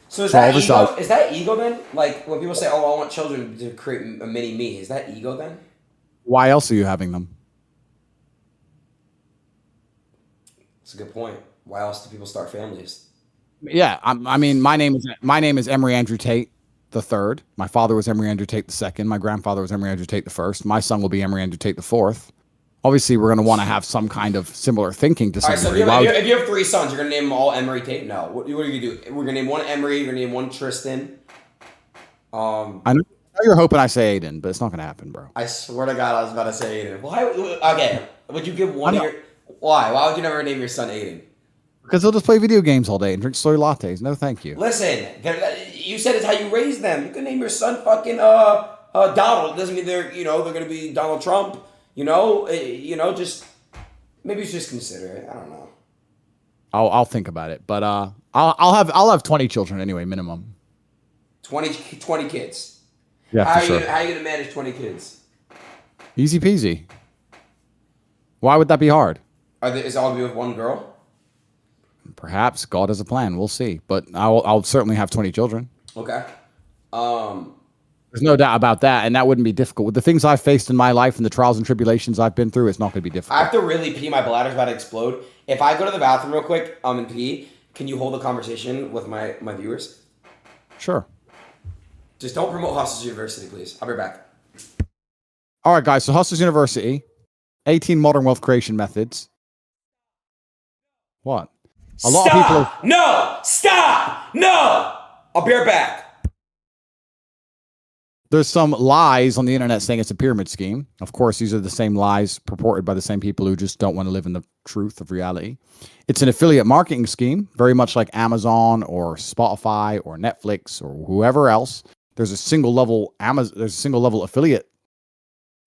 So is that ego then? Like when people say, oh, I want children to create a mini me, is that ego then? Why else are you having them? That's a good point. Why else do people start families? Yeah, I mean, my name is Emery Andrew Tate the third. My father was Emery Andrew Tate the second. My grandfather was Emery Andrew Tate the first. My son will be Emery Andrew Tate the fourth. Obviously, we're going to want to have some kind of similar thinking to some degree. So if you have 3 sons, you're going to name them all Emery Tate? No. What are you going to do? We're going to name one Emery. You're going to name one Tristan. I know you're hoping I say Adin, but it's not going to happen, bro. I swear to God, I was about to say Adin. Why? Okay. Would you give one of your... Why? Why would you never name your son Adin? Because they'll just play video games all day and drink soy lattes. No, thank you. Listen, you said it's how you raise them. You can name your son fucking Donald. Doesn't mean they're going to be Donald Trump. Just maybe just consider it. I don't know. I'll think about it, but I'll have 20 children anyway, minimum. 20 kids. Yeah, how for sure. How are you gonna manage 20 kids? Easy peasy. Why would that be hard? Is it all gonna be with one girl? Perhaps God has a plan. We'll see, but I'll certainly have 20 children. Okay. There's no doubt about that, and that wouldn't be difficult. With the things I've faced in my life and the trials and tribulations I've been through, it's not going to be difficult. I have to really pee. My bladder's about to explode. If I go to the bathroom real quick, and pee, can you hold a conversation with my viewers? Sure. Just don't promote Hustlers University, please. I'll be right back. All right, guys. So Hustlers University, 18 modern wealth creation methods. What? A lot of people. No! Stop! No! I'll be right back. There's some lies on the internet saying it's a pyramid scheme. Of course, these are the same lies purported by the same people who just don't want to live in the truth of reality. It's an affiliate marketing scheme, very much like Amazon or Spotify or Netflix or whoever else. There's a single level affiliate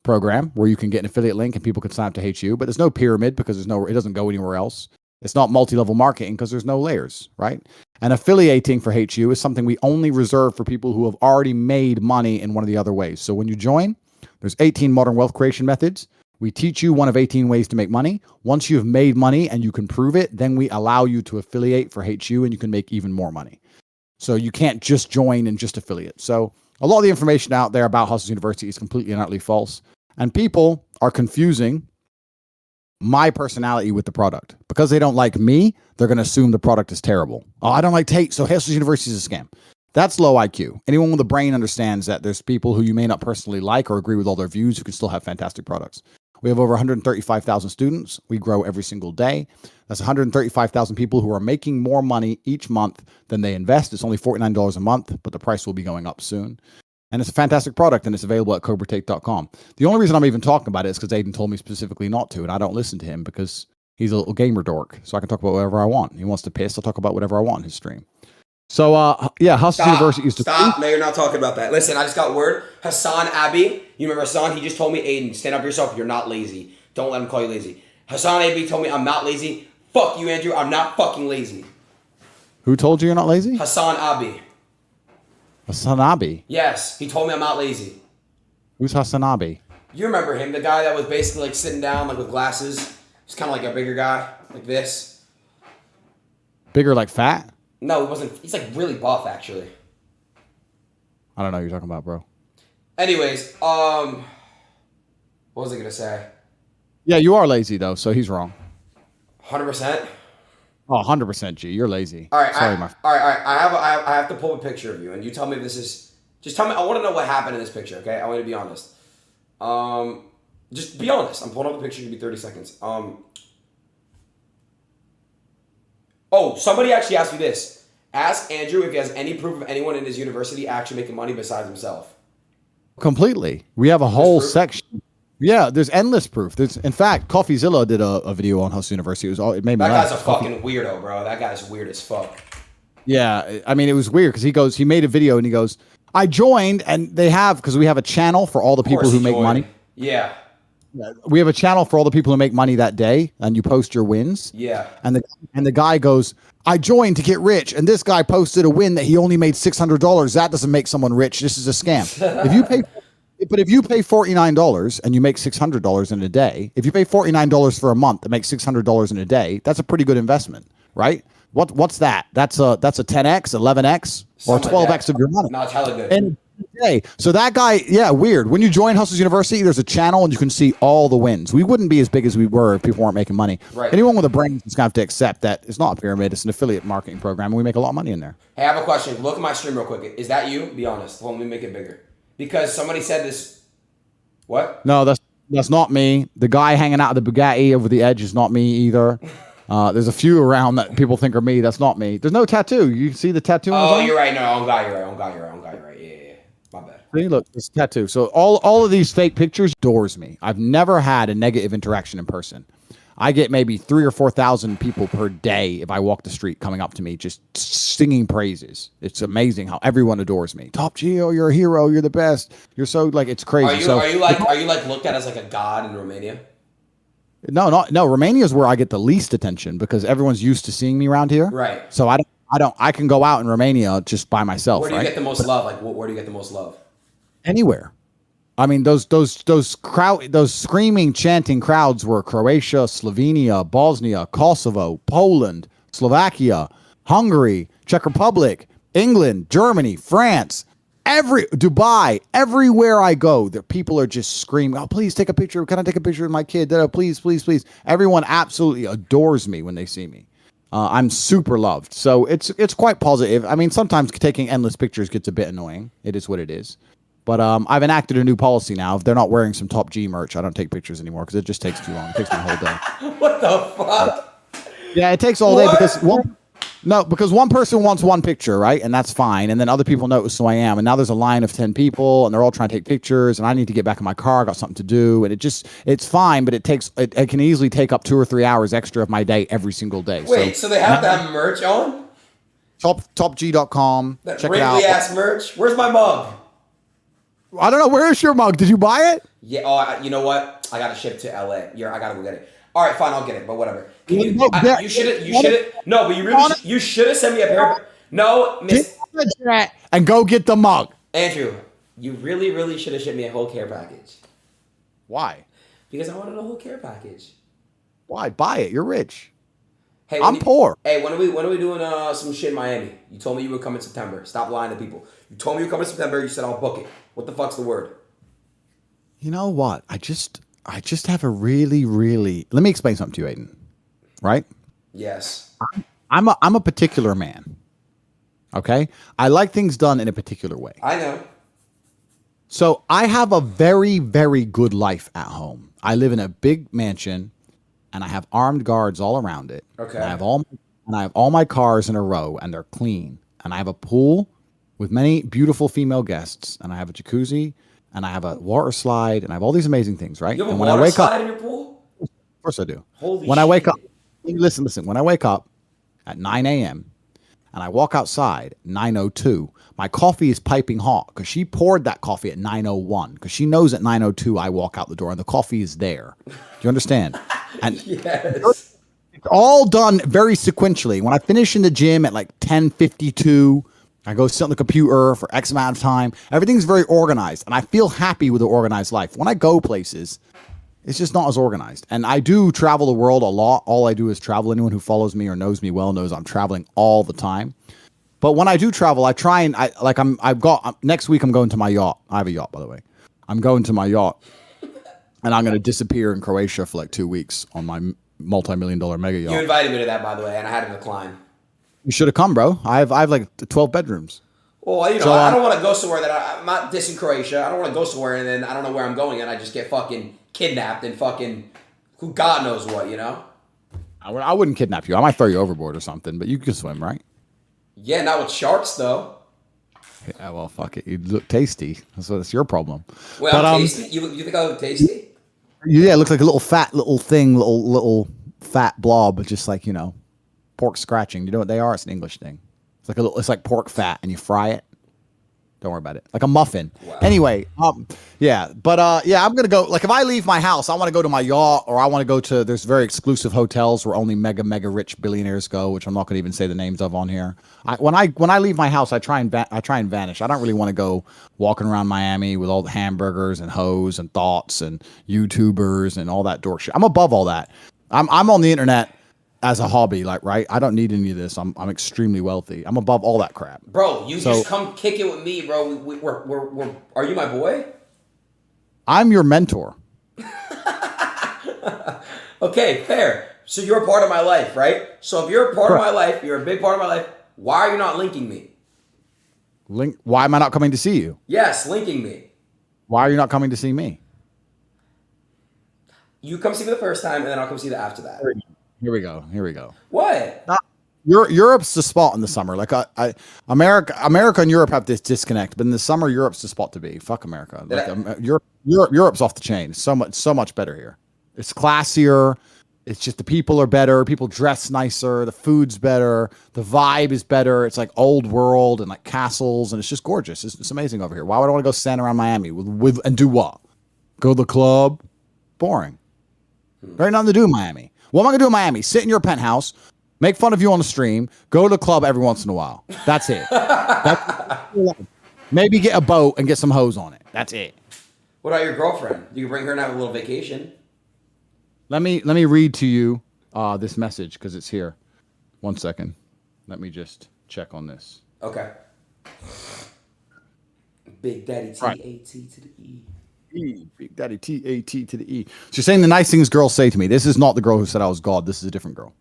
program where you can get an affiliate link and people can sign up to HU, but there's no pyramid because it doesn't go anywhere else. It's not multi-level marketing because there's no layers, right? And affiliating for HU is something we only reserve for people who have already made money in one of the other ways. So when you join, there's 18 modern wealth creation methods. We teach you one of 18 ways to make money. Once you've made money and you can prove it, then we allow you to affiliate for HU and you can make even more money. So you can't just join and just affiliate. So a lot of the information out there about Hustlers University is completely and utterly false. And people are confusing my personality with the product. Because they don't like me, they're going to assume the product is terrible. Oh, I don't like Tate, so Hustlers University is a scam. That's low IQ. Anyone with a brain understands that there's people who you may not personally like or agree with all their views who can still have fantastic products. We have over 135,000 students. We grow every single day. That's 135,000 people who are making more money each month than they invest. It's only $49 a month, but the price will be going up soon. And it's a fantastic product, and it's available at cobratate.com. The only reason I'm even talking about it is because Adin told me specifically not to, and I don't listen to him because he's a little gamer dork, so I can talk about whatever I want. He wants to piss, I'll talk about whatever I want in his stream. So, yeah, Hustlers University used to... Stop. No, you're not talking about that. Listen, I just got word. Hassan Abi, you remember Hassan? He just told me, Adin, stand up for yourself. You're not lazy. Don't let him call you lazy. Hassan Abi told me I'm not lazy. Fuck you, Andrew. I'm not fucking lazy. Who told you you're not lazy? Hassan Abi. Hassan Abi? Yes, he told me I'm not lazy. Who's Hassan Abi? You remember him, the guy that was basically like sitting down like with glasses. He's kind of like a bigger guy, like this. Bigger like fat? No, he wasn't. He's like really buff, actually. I don't know what you're talking about, bro. Anyways, what was I gonna say? Yeah, you are lazy though, so he's wrong. 100%. Oh, 100%, G. You're lazy. All right, sorry, all right. I have to pull a picture of you, and you tell me if this is. Just tell me. I want to know what happened in this picture. Okay, I want you to be honest. Just be honest. I'm pulling up the picture. It'll be 30 seconds. Oh, somebody actually asked me this. Ask Andrew if he has any proof of anyone in his university actually making money besides himself. Completely. We have a whole section. Yeah, there's endless proof. In fact, CoffeeZilla did a video on Hustle University. It made me laugh. That guy's a fucking weirdo, bro. That guy's weird as fuck. Yeah, I mean, it was weird because he made a video and he goes, I joined, and because we have a channel for all the people who make money. Yeah. We have a channel for all the people who make money that day, and you post your wins. Yeah. And the guy goes, I joined to get rich, and this guy posted a win that he only made $600. That doesn't make someone rich. This is a scam. If you pay $49 and you make $600 in a day, if you pay $49 for a month and make $600 in a day, that's a pretty good investment, right? What's that? That's a 10x, 11x, or 12x of your money. No, it's hella good. And so that guy, yeah, weird. When you join Hustlers University, there's a channel and you can see all the wins. We wouldn't be as big as we were if people weren't making money. Right. Anyone with a brain is going to have to accept that it's not a pyramid, it's an affiliate marketing program, and we make a lot of money in there. Hey, I have a question. Look at my stream real quick. Is that you? Be honest. Let me make it bigger. Because somebody said this. What? No, that's not me. The guy hanging out of the Bugatti over the edge is not me either. There's a few around that people think are me. That's not me. There's no tattoo. You see the tattoo? Oh, you're right. No, on God, you're right. Yeah. My bad. See, look, this tattoo. So all of these fake pictures doors me. I've never had a negative interaction in person. I get maybe 3,000 or 4,000 people per day if I walk the street coming up to me just singing praises. It's amazing how everyone adores me. Top Geo, you're a hero. You're the best. You're so like it's crazy. Are you like looked at as like a god in Romania? No. Romania is where I get the least attention because everyone's used to seeing me around here. Right. So I can go out in Romania just by myself. Where do you get the most love? Like, where do you get the most love? Anywhere. I mean, those screaming, chanting crowds were Croatia, Slovenia, Bosnia, Kosovo, Poland, Slovakia, Hungary, Czech Republic, England, Germany, France, Dubai, everywhere I go, the people are just screaming, oh, please take a picture. Can I take a picture of my kid? Please, please, please. Everyone absolutely adores me when they see me. I'm super loved. So it's quite positive. I mean, sometimes taking endless pictures gets a bit annoying. It is what it is. But I've enacted a new policy now. If they're not wearing some Top G merch, I don't take pictures anymore because it just takes too long. It takes me a whole day. What the fuck? Yeah, it takes all day because one person wants one picture, right? And that's fine. And then other people notice who I am. And now there's a line of 10 people and they're all trying to take pictures and I need to get back in my car. I got something to do. And it's fine, but it can easily take up 2 or 3 hours extra of my day every single day. Wait, so they have to have merch on? Topg.com. That Check it out. wrinkly ass merch. Where's my mug? I don't know. Where is your mug? Did you buy it? Yeah. Oh, you know what? I gotta ship to LA. I gotta go get it. All right, fine. I'll get it. But whatever. Can you? You should have. No, but you should have sent me a pair. No, Miss and go get the mug. Andrew, you really should have shipped me a whole care package. Why? Because I wanted a whole care package. Why? Buy it. You're rich. Hey, I'm poor. Hey, when are we doing some shit in Miami? You told me you would come in September. Stop lying to people. You told me you would come in September. You said I'll book it. What the fuck's the word? You know what? I just have a really. Let me explain something to you, Adin. Right? Yes. I'm a particular man. Okay? I like things done in a particular way. I know. So I have a very, very good life at home. I live in a big mansion, and I have armed guards all around it. Okay. And I have all my cars in a row, and they're clean. And I have a pool with many beautiful female guests, and I have a jacuzzi, and I have a water slide, and I have all these amazing things, right? You have a and when I water wake slide up, in your pool? of course I do. Holy when shit. I wake up, listen. When I wake up at 9 a.m. and I walk outside 9:02, my coffee is piping hot because she poured that coffee at 9:01 because she knows at 9:02 I walk out the door and the coffee is there. Do you understand? And Yes. it's all done very sequentially. When I finish in the gym at like 10:52, I go sit on the computer for X amount of time. Everything's very organized, and I feel happy with the organized life. When I go places, it's just not as organized. And I do travel the world a lot. All I do is travel. Anyone who follows me or knows me well knows I'm traveling all the time. But when I do travel, I try and next week I'm going to my yacht. I have a yacht, by the way. I'm going to my yacht, and I'm going to disappear in Croatia for like 2 weeks on my multi-million-dollar mega yacht. You invited me to that, by the way, and I had to decline. You should have come, bro. I have like 12 bedrooms. Well, So, I don't want to go somewhere that I'm not dissing Croatia. I don't want to go somewhere and then I don't know where I'm going and I just get fucking kidnapped and fucking who God knows what, you know? I wouldn't kidnap you. I might throw you overboard or something, but you can swim, right? Yeah, not with sharks though. Yeah, well, fuck it. You look tasty. That's your problem. Well, but, I'm tasty. You think I look tasty? Yeah, it looks like a little fat little thing, little fat blob, just like, pork scratching. You know what they are? It's an English thing. It's like pork fat, and you fry it. Don't worry about it. Like a muffin. Wow. Anyway, yeah. But I'm gonna go. Like if I leave my house, I want to go to my yacht, or I want to go to. There's very exclusive hotels where only mega rich billionaires go, which I'm not gonna even say the names of on here. When I leave my house, I try and vanish. I don't really want to go walking around Miami with all the hamburgers and hoes and thoughts and YouTubers and all that dork shit. I'm above all that. I'm on the internet as a hobby, like, right? I don't need any of this. I'm extremely wealthy. I'm above all that crap. Bro, just come kick it with me, bro. We're are you my boy? I'm your mentor. Okay, fair. So you're a part of my life, right? So if you're a part of my life, you're a big part of my life, why are you not linking me? Why am I not coming to see you? Yes, linking me. Why are you not coming to see me? You come see me the first time, and then I'll come see you after that. Here we go. What? Europe's the spot in the summer. Like America and Europe have this disconnect, but in the summer, Europe's the spot to be. Fuck America. Like, Europe's off the chain. So much better here. It's classier. It's just the people are better. People dress nicer. The food's better. The vibe is better. It's like old world and like castles, and it's just gorgeous. It's amazing over here. Why would I want to go stand around Miami with and do what? Go to the club? Boring. There ain't nothing to do in Miami. What am I gonna do in Miami? Sit in your penthouse, make fun of you on the stream, go to the club every once in a while. That's it. Maybe get a boat and get some hoes on it. That's it. What about your girlfriend? You can bring her and have a little vacation. Let me read to you this message because it's here. 1 second. Let me just check on this. Okay. Big Daddy T-A-T to the E. Big Daddy T-A-T to the E. So you're saying the nice things girls say to me. This is not the girl who said I was God. This is a different girl.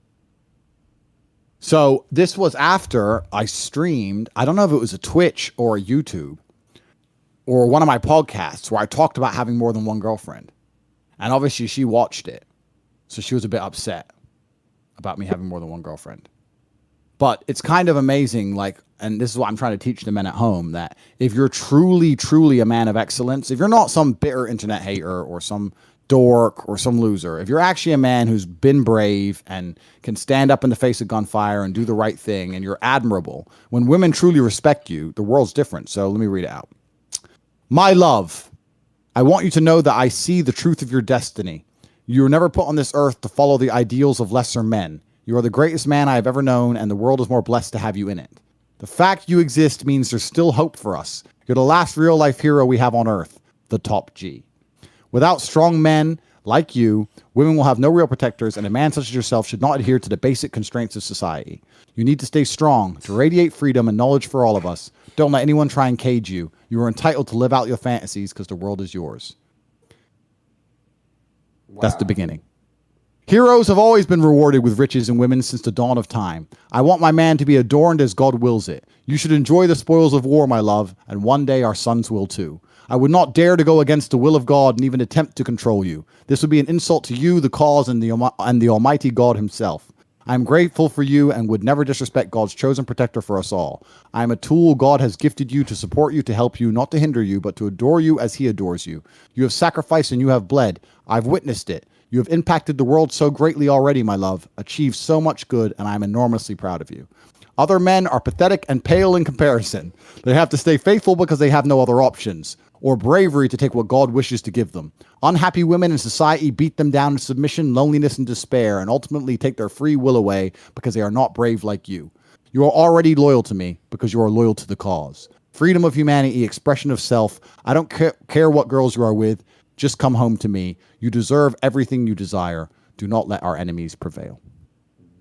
So this was after I streamed. I don't know if it was a Twitch or a YouTube or one of my podcasts where I talked about having more than one girlfriend. And obviously she watched it. So she was a bit upset about me having more than one girlfriend. But it's kind of amazing, like, and this is what I'm trying to teach the men at home, that if you're truly, truly a man of excellence, if you're not some bitter internet hater or some dork or some loser. If you're actually a man who's been brave and can stand up in the face of gunfire and do the right thing, and you're admirable, when women truly respect you, the world's different. So let me read it out. My love, I want you to know that I see the truth of your destiny. You were never put on this earth to follow the ideals of lesser men. You are the greatest man I have ever known, and the world is more blessed to have you in it. The fact you exist means there's still hope for us. You're the last real-life hero we have on earth, the top G. Without strong men like you, women will have no real protectors, and a man such as yourself should not adhere to the basic constraints of society. You need to stay strong, to radiate freedom and knowledge for all of us. Don't let anyone try and cage you. You are entitled to live out your fantasies because the world is yours. Wow. That's the beginning. Heroes have always been rewarded with riches and women since the dawn of time. I want my man to be adorned as God wills it. You should enjoy the spoils of war, my love, and one day our sons will too. I would not dare to go against the will of God and even attempt to control you. This would be an insult to you, the cause, and the Almighty God himself. I am grateful for you and would never disrespect God's chosen protector for us all. I am a tool God has gifted you to support you, to help you, not to hinder you, but to adore you as he adores you. You have sacrificed and you have bled. I've witnessed it. You have impacted the world so greatly already, my love, achieved so much good, and I am enormously proud of you. Other men are pathetic and pale in comparison. They have to stay faithful because they have no other options, or bravery to take what God wishes to give them. Unhappy women in society beat them down in submission, loneliness, and despair, and ultimately take their free will away because they are not brave like you. You are already loyal to me because you are loyal to the cause. Freedom of humanity, expression of self. I don't care what girls you are with. Just come home to me. You deserve everything you desire. Do not let our enemies prevail.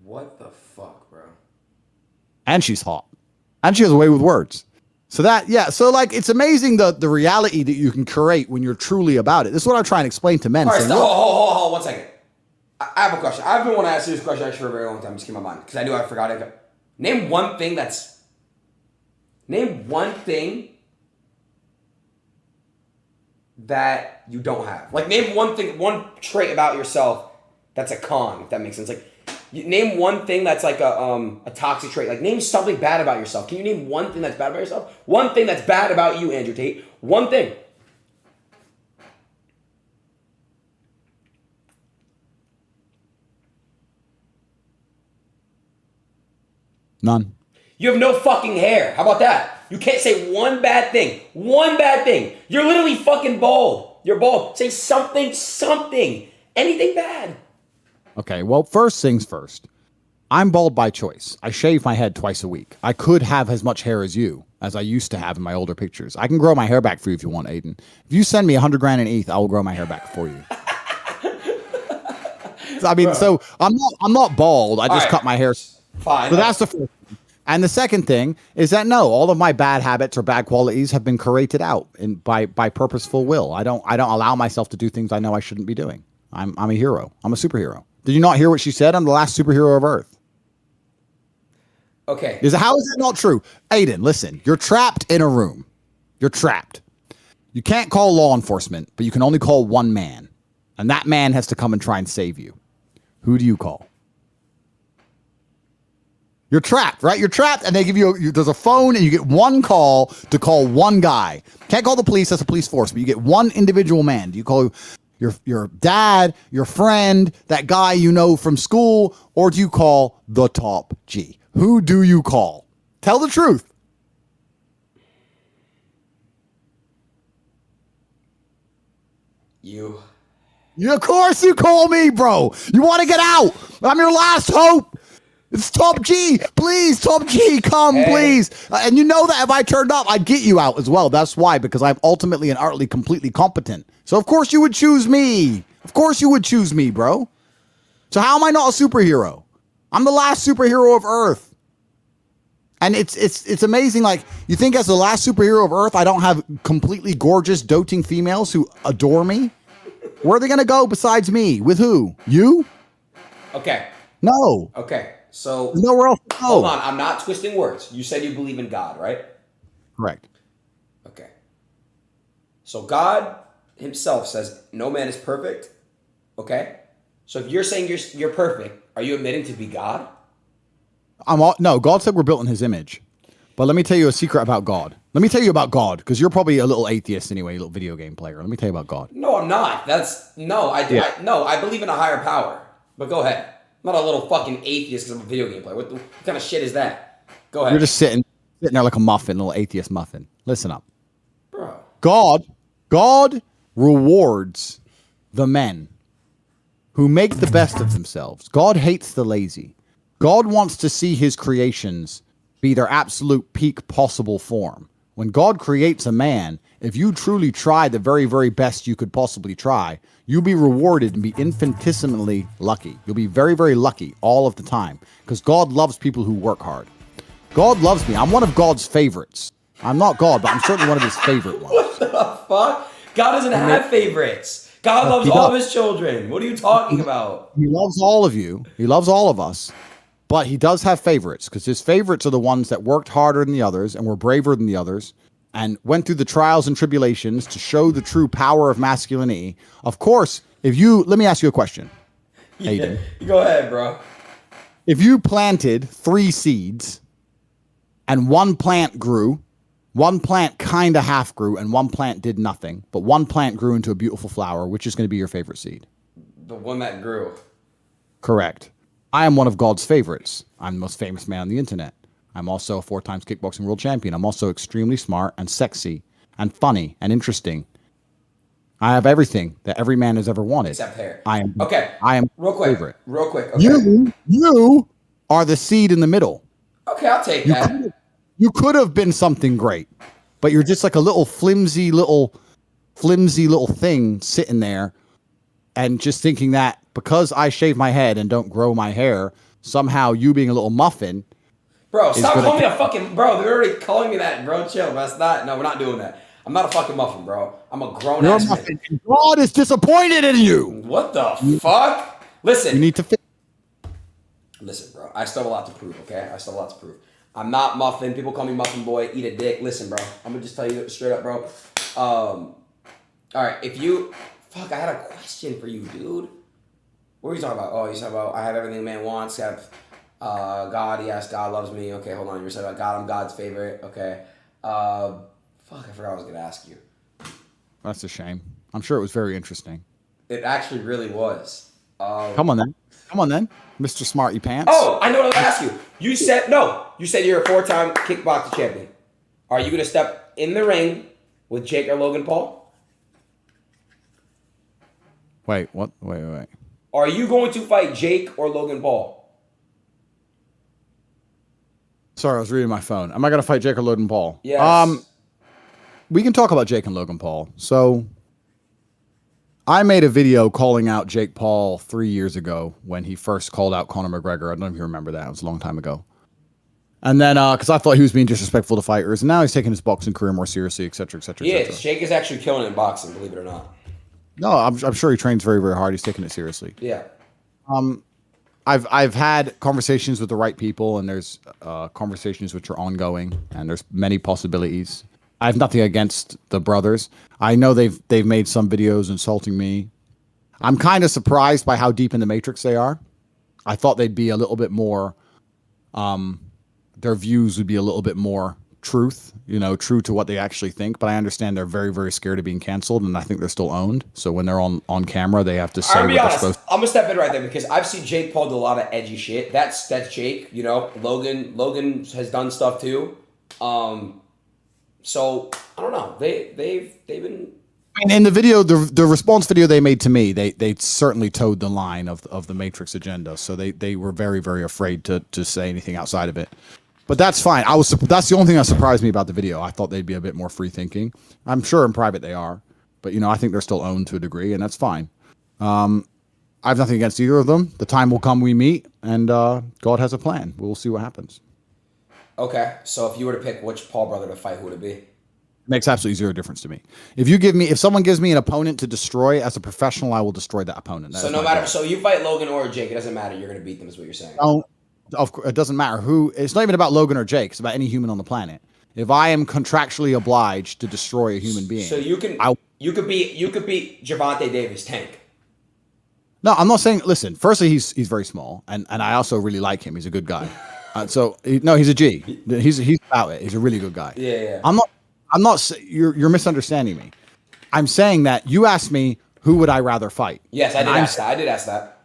What the fuck, bro? And she's hot. And she has a way with words. So that, yeah. So like, it's amazing the reality that you can create when you're truly about it. This is what I try and explain to men. All right, hold 1 second. I have a question. I've been wanting to ask you this question actually for a very long time. It just came to my mind because I knew I forgot it. Name one thing that you don't have. Like, name one thing, one trait about yourself that's a con, if that makes sense. Like, name one thing that's like a toxic trait. Like, name something bad about yourself. Can you name one thing that's bad about yourself? One thing that's bad about you, Andrew Tate. One thing. None. You have no fucking hair. How about that? You can't say one bad thing. One bad thing. You're literally fucking bald. You're bald. Say something. Anything bad. Okay, well, first things first. I'm bald by choice. I shave my head twice a week. I could have as much hair as you, as I used to have in my older pictures. I can grow my hair back for you if you want, Adin. If you send me $100,000 in ETH, I will grow my hair back for you. I mean, so I'm not bald. I just cut my hair. Fine. So that's the first thing. And the second thing is that no, all of my bad habits or bad qualities have been curated out by purposeful will. I don't allow myself to do things I know I shouldn't be doing. I'm a hero. I'm a superhero. Did you not hear what she said? I'm the last superhero of Earth. Okay. How is that not true? Adin, listen, you're trapped in a room. You're trapped. You can't call law enforcement, but you can only call one man. And that man has to come and try and save you. Who do you call? You're trapped, right? You're trapped, and they give there's a phone, and you get one call to call one guy. Can't call the police, that's a police force, but you get one individual man. Do you call your dad, your friend, that guy you know from school, or do you call the top G? Who do you call? Tell the truth. You. Of course you call me, bro. You want to get out. I'm your last hope. It's Top G. Please, Top G, come, please. And you know that if I turned up, I'd get you out as well. That's why, because I'm ultimately and utterly completely competent. So of course you would choose me. Of course you would choose me, bro. So how am I not a superhero? I'm the last superhero of Earth. And it's amazing. Like, you think as the last superhero of Earth, I don't have completely gorgeous, doting females who adore me? Where are they going to go besides me? With who? You? Okay. No. Okay. So there's nowhere else to go. Hold on, I'm not twisting words. You said you believe in God, right? Correct. Okay. So God himself says no man is perfect. Okay? So if you're saying you're perfect, are you admitting to be God? No, God said we're built in his image. But let me tell you a secret about God. Let me tell you about God, because you're probably a little atheist anyway, a little video game player. Let me tell you about God. No, I'm not. I believe in a higher power. But go ahead. I'm not a little fucking atheist because I'm a video game player. What kind of shit is that? Go ahead. You're just sitting there like a muffin, a little atheist muffin. Listen up. Bro. God rewards the men who make the best of themselves. God hates the lazy. God wants to see his creations be their absolute peak possible form. When God creates a man, if you truly try the very, very best you could possibly try, you'll be rewarded and be infinitesimally lucky. You'll be very, very lucky all of the time because God loves people who work hard. God loves me. I'm one of God's favorites. I'm not God, but I'm certainly one of his favorite ones. What the fuck? God doesn't have favorites. God loves all of his children. What are you talking about? He loves all of you. He loves all of us. But he does have favorites because his favorites are the ones that worked harder than the others and were braver than the others and went through the trials and tribulations to show the true power of masculinity. Of course, let me ask you a question, Adin. Go ahead, bro. If you planted 3 seeds and one plant grew, one plant kind of half grew, and one plant did nothing, but one plant grew into a beautiful flower, which is going to be your favorite seed? The one that grew. Correct. I am one of God's favorites. I'm the most famous man on the internet. I'm also a 4 times kickboxing world champion. I'm also extremely smart and sexy and funny and interesting. I have everything that every man has ever wanted. Except hair. I am real quick. favorite. Real quick. Okay. You are the seed in the middle. Okay, I'll take that. You could have been something great, but you're just like a little flimsy little thing sitting there and just thinking that because I shave my head and don't grow my hair, somehow you being a little muffin. Bro, stop calling me a fucking bro. They're already calling me that, bro. Chill. That's not. No, we're not doing that. I'm not a fucking muffin, bro. I'm a grown ass man. God is disappointed in you. What the fuck? Listen. You need to. Listen, bro. I still have a lot to prove. Okay, I still have a lot to prove. I'm not muffin. People call me muffin boy. Eat a dick. Listen, bro. I'm gonna just tell you straight up, bro. All right. Fuck, I had a question for you, dude. What are you talking about? Oh, you're talking about I have everything a man wants. God, yes, God loves me. Okay, hold on. You're saying about God, I'm God's favorite. Okay. Fuck, I forgot what I was gonna ask you. That's a shame. I'm sure it was very interesting. It actually really was. Come on then, Mr. Smarty Pants. Oh, I know what I was gonna ask you. You said you're a 4-time kickboxing champion. Are you gonna step in the ring with Jake or Logan Paul? Wait, what? Wait. Are you going to fight Jake or Logan Paul? Sorry, I was reading my phone. Am I going to fight Jake or Logan Paul? Yes. We can talk about Jake and Logan Paul. So, I made a video calling out Jake Paul 3 years ago when he first called out Conor McGregor. I don't know if you remember that. It was a long time ago. And then, because I thought he was being disrespectful to fighters, and now he's taking his boxing career more seriously, et cetera, et cetera, et cetera. Yeah, Jake is actually killing it in boxing, believe it or not. No, I'm sure he trains very, very hard. He's taking it seriously. Yeah. I've had conversations with the right people, and there's conversations which are ongoing, and there's many possibilities. I have nothing against the brothers. I know they've made some videos insulting me. I'm kind of surprised by how deep in the matrix they are. I thought they'd be a little bit more. Their views would be a little bit more truth, true to what they actually think. But I understand they're very, very scared of being canceled, and I think they're still owned. So when they're on camera, they have to say what they're supposed to. I'm gonna step in right there because I've seen Jake Paul do a lot of edgy shit. That's Jake. Logan has done stuff too. So I don't know. They've been. I mean, in the video, the response video they made to me, they certainly towed the line of the Matrix agenda. So they were very, very afraid to say anything outside of it. But that's fine. That's the only thing that surprised me about the video. I thought they'd be a bit more free thinking. I'm sure in private they are, but I think they're still owned to a degree, and that's fine. I have nothing against either of them. The time will come we meet, and God has a plan. We'll see what happens. Okay, so if you were to pick which Paul brother to fight, who would it be? It makes absolutely zero difference to me. If someone gives me an opponent to destroy as a professional, I will destroy that opponent. So no matter, so you fight Logan or Jake, it doesn't matter. You're going to beat them, is what you're saying. No, it doesn't matter who. It's not even about Logan or Jake. It's about any human on the planet. If I am contractually obliged to destroy a human being, so you could beat Gervonta Davis, Tank. No, I'm not saying. Listen, firstly, he's very small, and I also really like him. He's a good guy. No, he's a G. He's about it. He's a really good guy. Yeah. I'm not. You're misunderstanding me. I'm saying that you asked me who would I rather fight. Yes, I did ask that.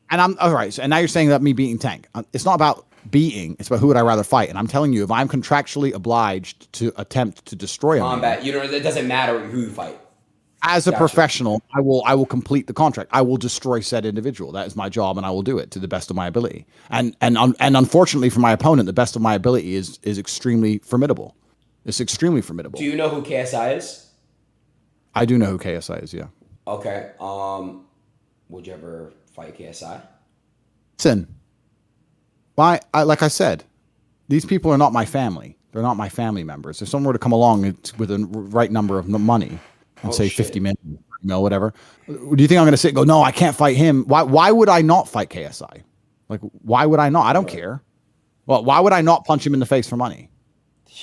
And I'm all right. So, and now you're saying that me beating Tank. It's not about beating. It's about who would I rather fight. And I'm telling you, if I'm contractually obliged to attempt to destroy him, Combat. It doesn't matter who you fight. As a professional, I will complete the contract. I will destroy said individual. That is my job, and I will do it to the best of my ability. And unfortunately for my opponent, the best of my ability is extremely formidable. It's extremely formidable. Do you know who KSI is? I do know who KSI is. Yeah. Okay. Would you ever fight KSI? Listen, like I said, these people are not my family. They're not my family members. If someone were to come along with the right number of money and say 50 million, whatever, do you think I'm going to sit and go, no, I can't fight him? Why would I not fight KSI? Like, why would I not? I don't care. Well, why would I not punch him in the face for money?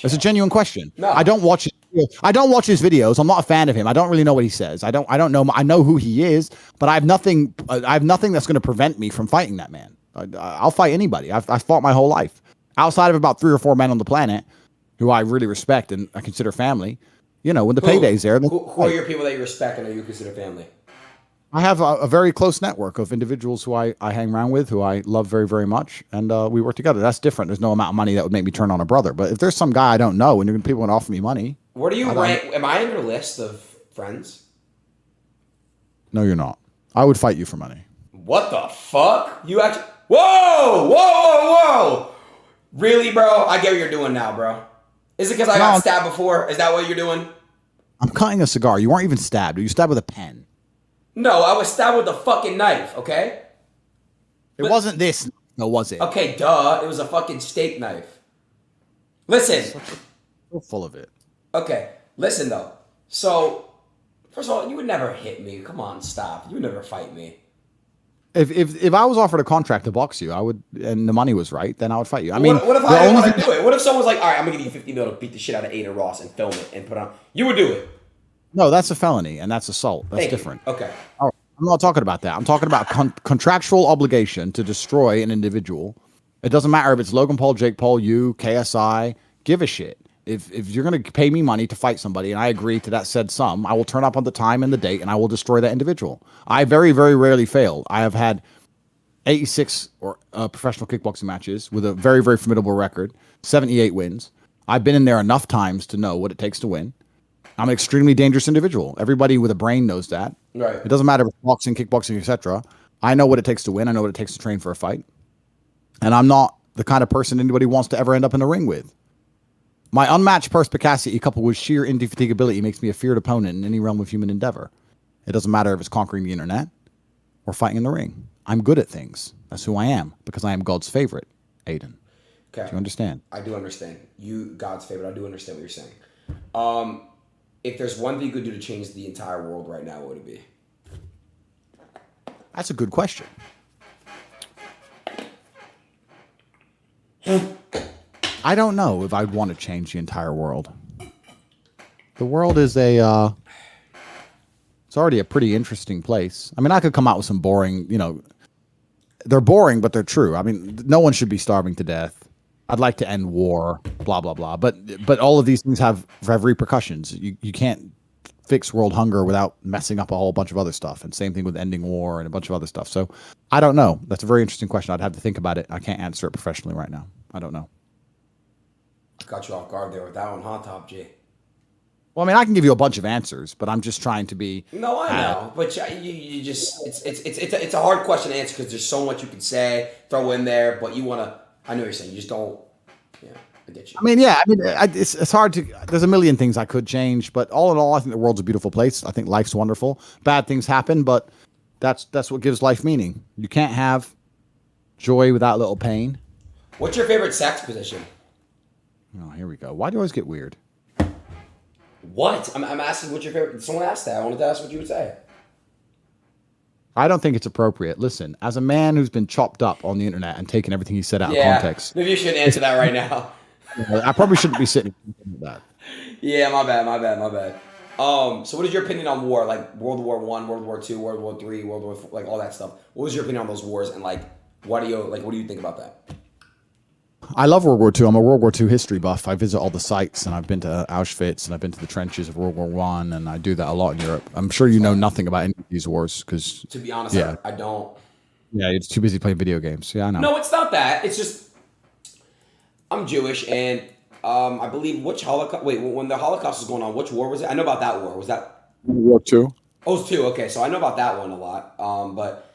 It's a genuine question. No. I don't watch his videos. I'm not a fan of him. I don't really know what he says. I don't know. I know who he is, but I have nothing that's going to prevent me from fighting that man. I'll fight anybody. I've fought my whole life. Outside of about 3 or 4 men on the planet who I really respect and I consider family, when the payday's there. Who are your people that you respect and that you consider family? I have a very close network of individuals who I hang around with, who I love very, very much, and we work together. That's different. There's no amount of money that would make me turn on a brother. But if there's some guy I don't know and people want to offer me money. Where do you rank? Am I in your list of friends? No, you're not. I would fight you for money. What the fuck? You actually... Whoa! Really, bro? I get what you're doing now, bro. Is it because I got stabbed before? Is that what you're doing? I'm cutting a cigar. You weren't even stabbed. You stabbed with a pen. No, I was stabbed with a fucking knife, okay? It wasn't this. No, was it? Okay, duh. It was a fucking steak knife. Listen. So full of it. Okay, listen, though. So, first of all, you would never hit me. Come on, stop. You would never fight me. If I was offered a contract to box you, I would, and the money was right, then I would fight you. I mean, what if I didn't want to do it? What if someone was like, all right, I'm going to give you 50 mil to beat the shit out of Adin Ross and film it and put on... You would do it. No, that's a felony, and that's assault. That's different. Okay. All right. I'm not talking about that. I'm talking about contractual obligation to destroy an individual. It doesn't matter if it's Logan Paul, Jake Paul, you, KSI. Give a shit. If you're going to pay me money to fight somebody and I agree to that said sum, I will turn up on the time and the date and I will destroy that individual. I very, very rarely fail. I have had 86 professional kickboxing matches with a very, very formidable record, 78 wins. I've been in there enough times to know what it takes to win. I'm an extremely dangerous individual. Everybody with a brain knows that. Right. It doesn't matter if it's boxing, kickboxing, etc. I know what it takes to win. I know what it takes to train for a fight. And I'm not the kind of person anybody wants to ever end up in a ring with. My unmatched perspicacity coupled with sheer indefatigability makes me a feared opponent in any realm of human endeavor. It doesn't matter if it's conquering the internet or fighting in the ring. I'm good at things. That's who I am because I am God's favorite, Adin. Okay. Do you understand? I do understand. You, God's favorite. I do understand what you're saying. If there's one thing you could do to change the entire world right now, what would it be? That's a good question. I don't know if I'd want to change the entire world. The world is it's already a pretty interesting place. I mean, I could come out with some boring, they're boring, but they're true. I mean, no one should be starving to death. I'd like to end war, blah, blah, blah. But all of these things have repercussions. You can't fix world hunger without messing up a whole bunch of other stuff. And same thing with ending war and a bunch of other stuff. So I don't know. That's a very interesting question. I'd have to think about it. I can't answer it professionally right now. I don't know. Got you off guard there with that one, huh, Top G? Well, I mean, I can give you a bunch of answers, but I'm just trying to be... No, I know. But you just... It's a hard question to answer because there's so much you can say, throw in there, but you want to... I know what you're saying. You just don't... Yeah, I get you. I mean, it's hard to... There's a million things I could change, but all in all, I think the world's a beautiful place. I think life's wonderful. Bad things happen, but that's what gives life meaning. You can't have joy without little pain. What's your favorite sex position? Oh, here we go. Why do you always get weird? What? I'm asking what's your favorite... Someone asked that. I wanted to ask what you would say. I don't think it's appropriate. Listen, as a man who's been chopped up on the internet and taken everything he said out of context... Maybe you shouldn't answer that right now. I probably shouldn't be sitting with that. Yeah, my bad. So what is your opinion on war? Like World War I, World War II, World War III, World War IV, like all that stuff. What was your opinion on those wars and what do you think about that? I love World War II. I'm a World War II history buff. I visit all the sites, and I've been to Auschwitz, and I've been to the trenches of World War One, and I do that a lot in Europe. I'm sure you know nothing about any of these wars because, To be honest, yeah, I don't. yeah, you're too busy playing video games. Yeah, I know. No, it's not that. It's just I'm Jewish, and I believe which Holocaust. Wait, when the Holocaust was going on, which war was it? I know about that war. Was that? World War II. Oh, it's two. Okay, so I know about that one a lot. But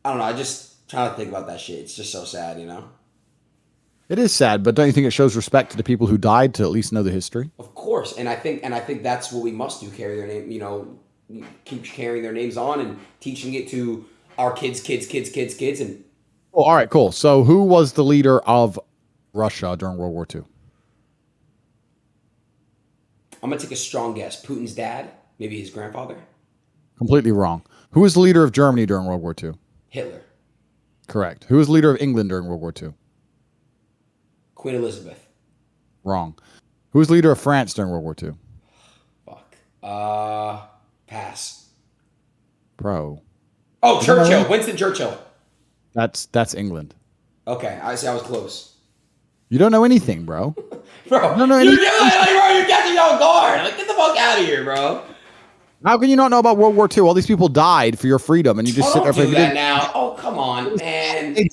I don't know. I just try to think about that shit. It's just so sad, you know. It is sad, but don't you think it shows respect to the people who died to at least know the history? Of course, and I think that's what we must do. Carry their name. You know, keep carrying their names on and teaching it to our kids, and Oh, all right, cool. So, who was the leader of Russia during World War II? I'm gonna take a strong guess. Putin's dad, maybe his grandfather, Completely wrong. Who was the leader of Germany during World War II? Hitler, Correct. Who was the leader of England during World War II? Queen Elizabeth. Wrong. Who was the leader of France during World War II? Fuck. Pass. Bro, Oh, Churchill. Winston Churchill. that's England. Okay, I see. I was close. You don't know anything, bro. Bro, No, you're catching me off guard. Like, get the fuck out of here, bro. How can you not know about World War II? All these people died for your freedom, and you just sit there Don't do playing that now. Oh, come on, man. They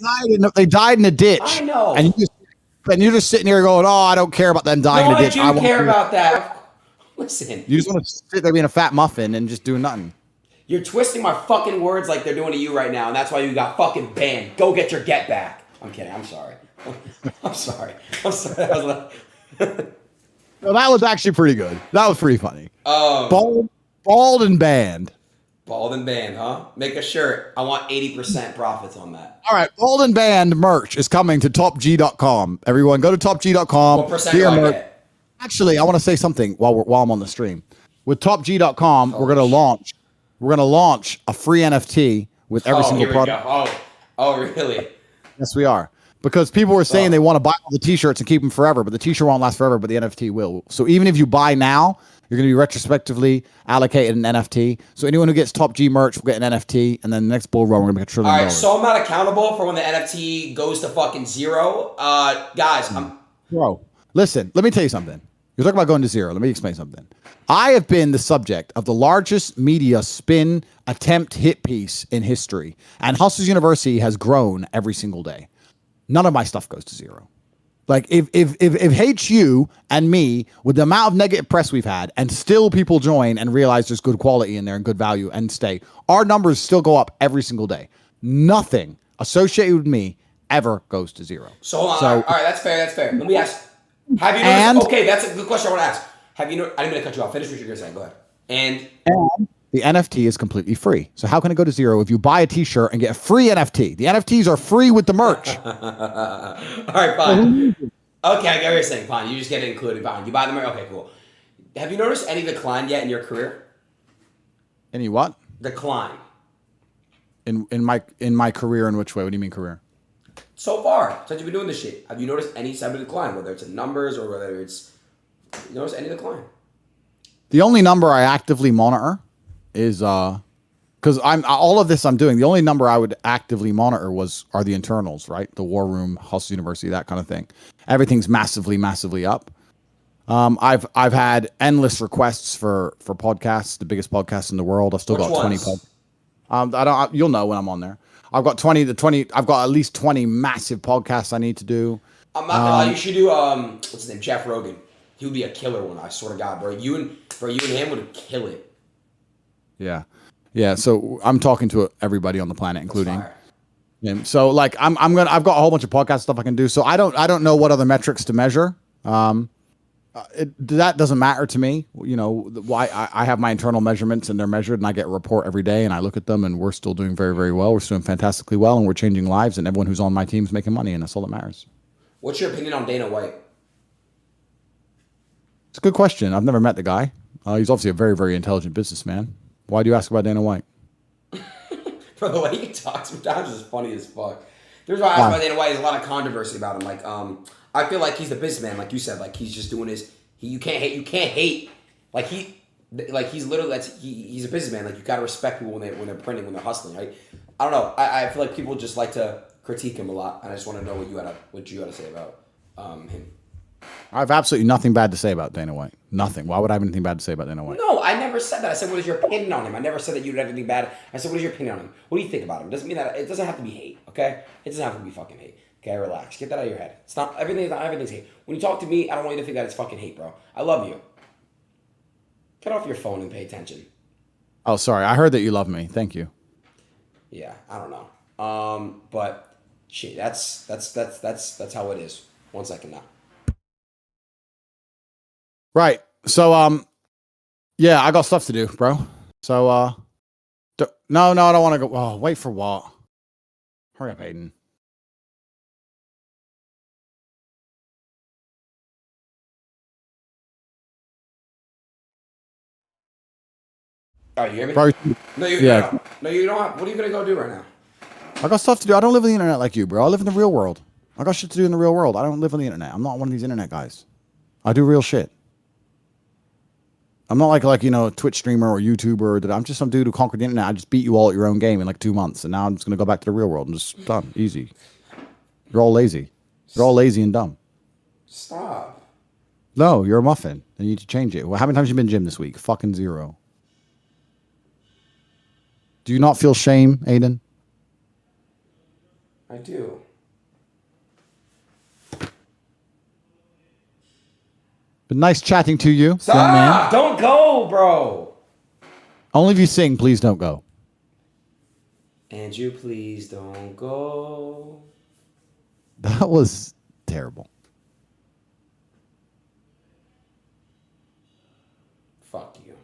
died in a ditch. I know. And you're just sitting here going, "Oh, I don't care about them dying No, in a I ditch. do want care to-" about that. Listen, You just want to sit there being a fat muffin and just doing nothing. you're twisting my fucking words like they're doing to you right now, and that's why you got fucking banned. Go get your get back. I'm kidding. I'm sorry. I'm sorry. I'm sorry. That was like... No, that was actually pretty good. That was pretty funny. Bald and banned. Bald and banned, huh? Make a shirt. I want 80% profits on that. All right, Bald and Band merch is coming to topg.com. Everyone, go to topg.com. What percent do I get? Actually, I want to say something while I'm on the stream. With topg.com, we're gonna launch a free NFT with every single here we product. go. Oh, really? Yes, we are. Because people were saying they want to buy all the t-shirts and keep them forever, but the t-shirt won't last forever, but the NFT will. So even if you buy now, you're going to be retrospectively allocated an NFT. So anyone who gets Top G merch will get an NFT, and then the next bull run, we're going to make $1 trillion. All right, so I'm not accountable for when the NFT goes to fucking zero. Guys, Bro, listen, let me tell you something. You're talking about going to zero. Let me explain something. I have been the subject of the largest media spin attempt hit piece in history, and Hustlers University has grown every single day. None of my stuff goes to zero. Like if HU and me, with the amount of negative press we've had, and still people join and realize there's good quality in there and good value and stay, our numbers still go up every single day. Nothing associated with me ever goes to zero. So hold on. All right, that's fair. That's fair. Let me ask. Have you noticed? Okay, that's a good question I want to ask. Have you? I didn't mean to cut you off. Finish what you're gonna say. Go ahead. And the NFT is completely free. So how can it go to zero if you buy a t-shirt and get a free NFT? The NFTs are free with the merch. all right, fine. Okay, I get what you're saying. Fine, you just get it included. Fine, you buy the merch. Okay, cool. Have you noticed any decline yet in your career? Any what? Decline. In my career, in which way? What do you mean career? So far, since you've been doing this shit, have you noticed any type of decline? Whether it's in numbers or whether it's, you notice any decline? The only number I actively monitor is because all of this I'm doing. The only number I would actively monitor are the internals, right? The War Room, Hustle University, that kind of thing. Everything's massively up. I've had endless requests for podcasts, the biggest podcast in the world. I've still Which got 20 podcasts. You'll know when I'm on there. I've got I've got at least 20 massive podcasts I need to do. I'm not gonna lie, you should do what's his name, Jeff Rogan. He would be a killer one. I swear to God, bro. You and him would kill it. Yeah. So I'm talking to everybody on the planet, including him. So like I've got a whole bunch of podcast stuff I can do. So I don't know what other metrics to measure. That doesn't matter to me. You know, why I have my internal measurements and they're measured, and I get a report every day, and I look at them, and we're still doing very, very well. We're still doing fantastically well, and we're changing lives, and everyone who's on my team is making money, and that's all that matters. What's your opinion on Dana White? It's a good question. I've never met the guy. He's obviously a very, very intelligent businessman. Why do you ask about Dana White? Bro, the way he talks sometimes is funny as fuck. There's why I ask about Dana White. There's a lot of controversy about him. Like, I feel like he's the businessman, like you said. Like he's just doing his. You can't hate. Like he's literally he's a businessman. Like you gotta respect people when they're printing, when they're hustling, right? I don't know. I feel like people just like to critique him a lot, and I just want to know what you had to say about him. I have absolutely nothing bad to say about Dana White. Nothing. Why would I have anything bad to say about Dana White? No, I never said that. I said, what is your opinion on him? I never said that you had anything bad. I said, what is your opinion on him? What do you think about him? Doesn't mean that it doesn't have to be hate, okay? It doesn't have to be fucking hate. Okay, relax. Get that out of your head. It's not everything's hate. When you talk to me, I don't want you to think that it's fucking hate, bro. I love you. Get off your phone and pay attention. Oh, sorry. I heard that you love me. Thank you. Yeah, I don't know. But shit, that's how it is. 1 second now. Right. So, yeah, I got stuff to do, bro. So, no, I don't want to go. Oh, wait for what? Hurry up, Adin. All right, you hear me? Bro, No, you don't have. What are you gonna go do right now? I got stuff to do. I don't live on the internet like you, bro. I live in the real world. I got shit to do in the real world. I don't live on the internet. I'm not one of these internet guys. I do real shit. I'm not like you know, Twitch streamer or YouTuber. I'm just some dude who conquered the internet. I just beat you all at your own game in like 2 months, and now I'm just gonna go back to the real world and just done. Easy. You're all lazy. You're all lazy and dumb. Stop. No, you're a muffin. You need to change it. Well, how many times have you been to gym this week? Fucking 0. Do you not feel shame, Adin? I do. Been nice chatting to you, Stop! young man. Don't go, bro. Only if you sing, please don't go. And you please don't go. That was terrible. Fuck you.